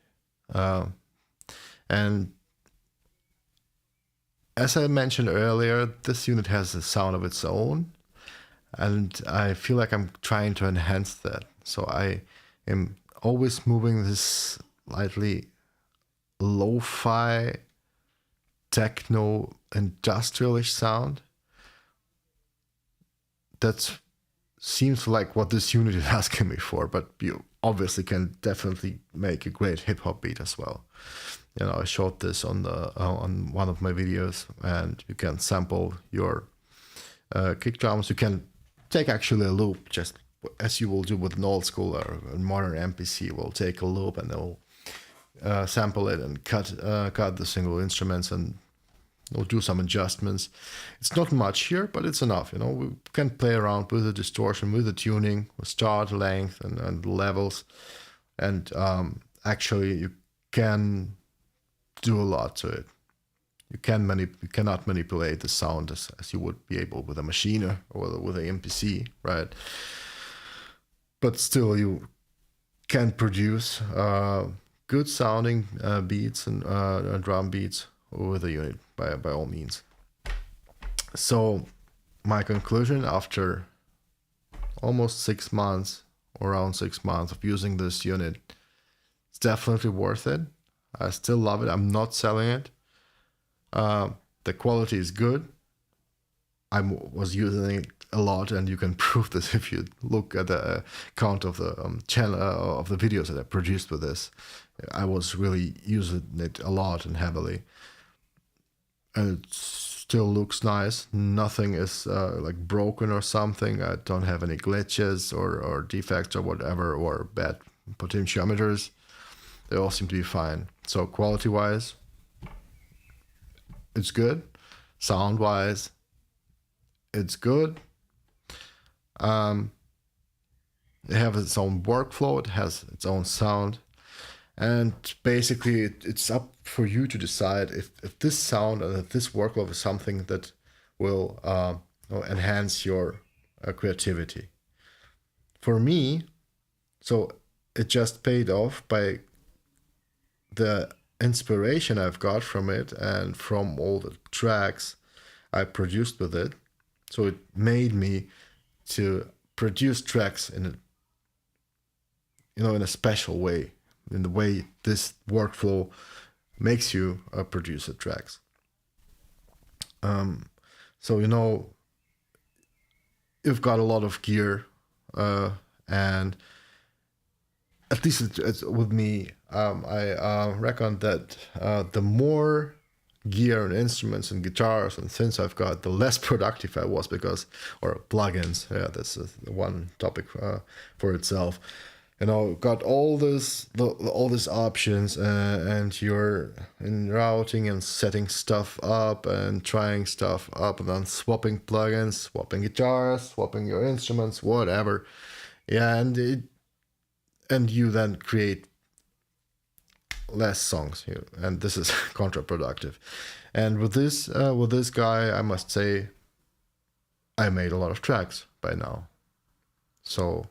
And as I mentioned earlier, this unit has a sound of its own, and I feel like I'm trying to enhance that. So I am always moving this slightly lo-fi, techno, industrialish sound. That seems like what this unit is asking me for, but you obviously can definitely make a great hip-hop beat as well. I showed this on one of my videos, and you can sample your kick drums. You can take actually a loop, just as you will do with an old school or a modern MPC. Will take a loop and they'll sample it and cut the single instruments, and we'll do some adjustments. It's not much here, but it's enough. We can play around with the distortion, with the tuning, with start length and levels, and actually you can do a lot to it. You cannot manipulate the sound as you would be able with a machine or with an MPC, right? But still, you can produce good sounding beats and drum beats with a unit by all means. So my conclusion after almost 6 months, around 6 months of using this unit, it's definitely worth it. I still love it. I'm not selling it. The quality is good. I was using it a lot, and you can prove this if you look at the count of the channel of the videos that I produced with this. I was really using it a lot and heavily, and it still looks nice. Nothing is like broken or something. I don't have any glitches or defects or whatever, or bad potentiometers. They all seem to be fine. So quality-wise, it's good. Sound-wise, it's good. It has its own workflow. It has its own sound. And basically, it's up for you to decide if this sound and if this workflow is something that will enhance your creativity. For me, so it just paid off by the inspiration I've got from it and from all the tracks I produced with it. So it made me to produce tracks in a special way, in the way this workflow makes you produce the tracks. So you've got a lot of gear, and at least it's with me, I reckon that the more gear and instruments and guitars and synths I've got, the less productive I was, or plugins. Yeah, that's one topic for itself. Got all these options, and you're in routing and setting stuff up and trying stuff up, and then swapping plugins, swapping guitars, swapping your instruments, whatever. Yeah, and you then create less songs here, and this is counterproductive. And with this guy, I must say, I made a lot of tracks by now. So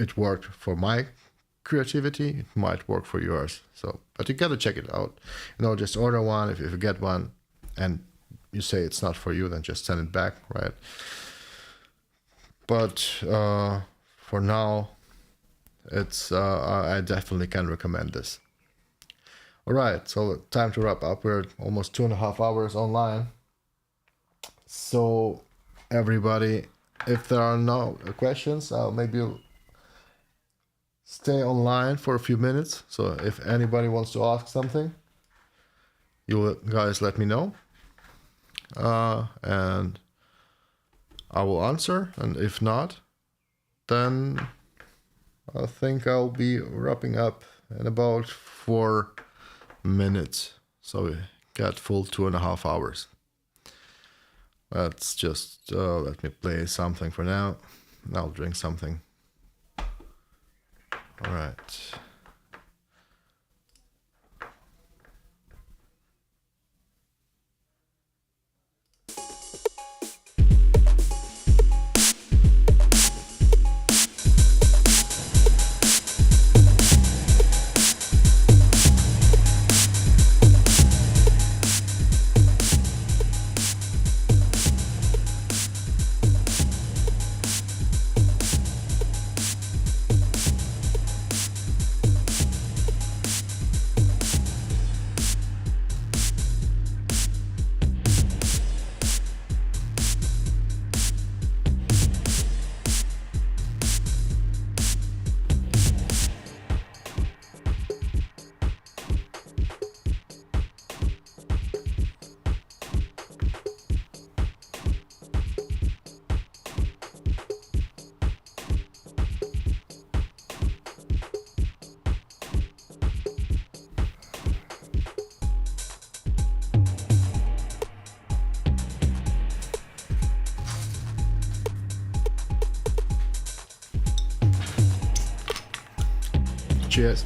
it worked for my creativity. It might work for yours. But you gotta check it out. Just order one. If you get one and you say it's not for you, then just send it back, right? But for now, it's I definitely can recommend this. All right, so time to wrap up. We're almost 2.5 hours online. So everybody, if there are no questions, I'll maybe stay online for a few minutes. So if anybody wants to ask something, you guys let me know, and I will answer. And if not, then I think I'll be wrapping up in about 4 minutes. So we got full 2.5 hours. Let's just let me play something for now. I'll drink something. All right. Cheers.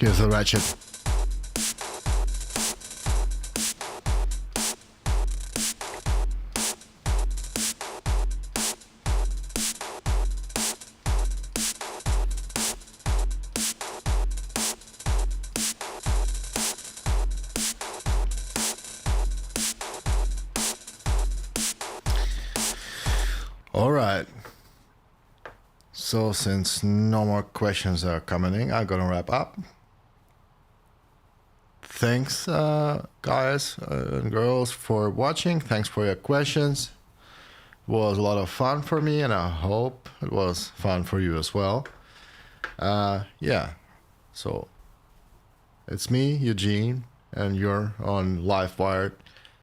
Here's the ratchet. All right. So since no more questions are coming in, I'm gonna wrap up. Thanks, guys and girls, for watching. Thanks for your questions. It was a lot of fun for me, and I hope it was fun for you as well. Yeah, so it's me, Eugene, and you're on Livewired.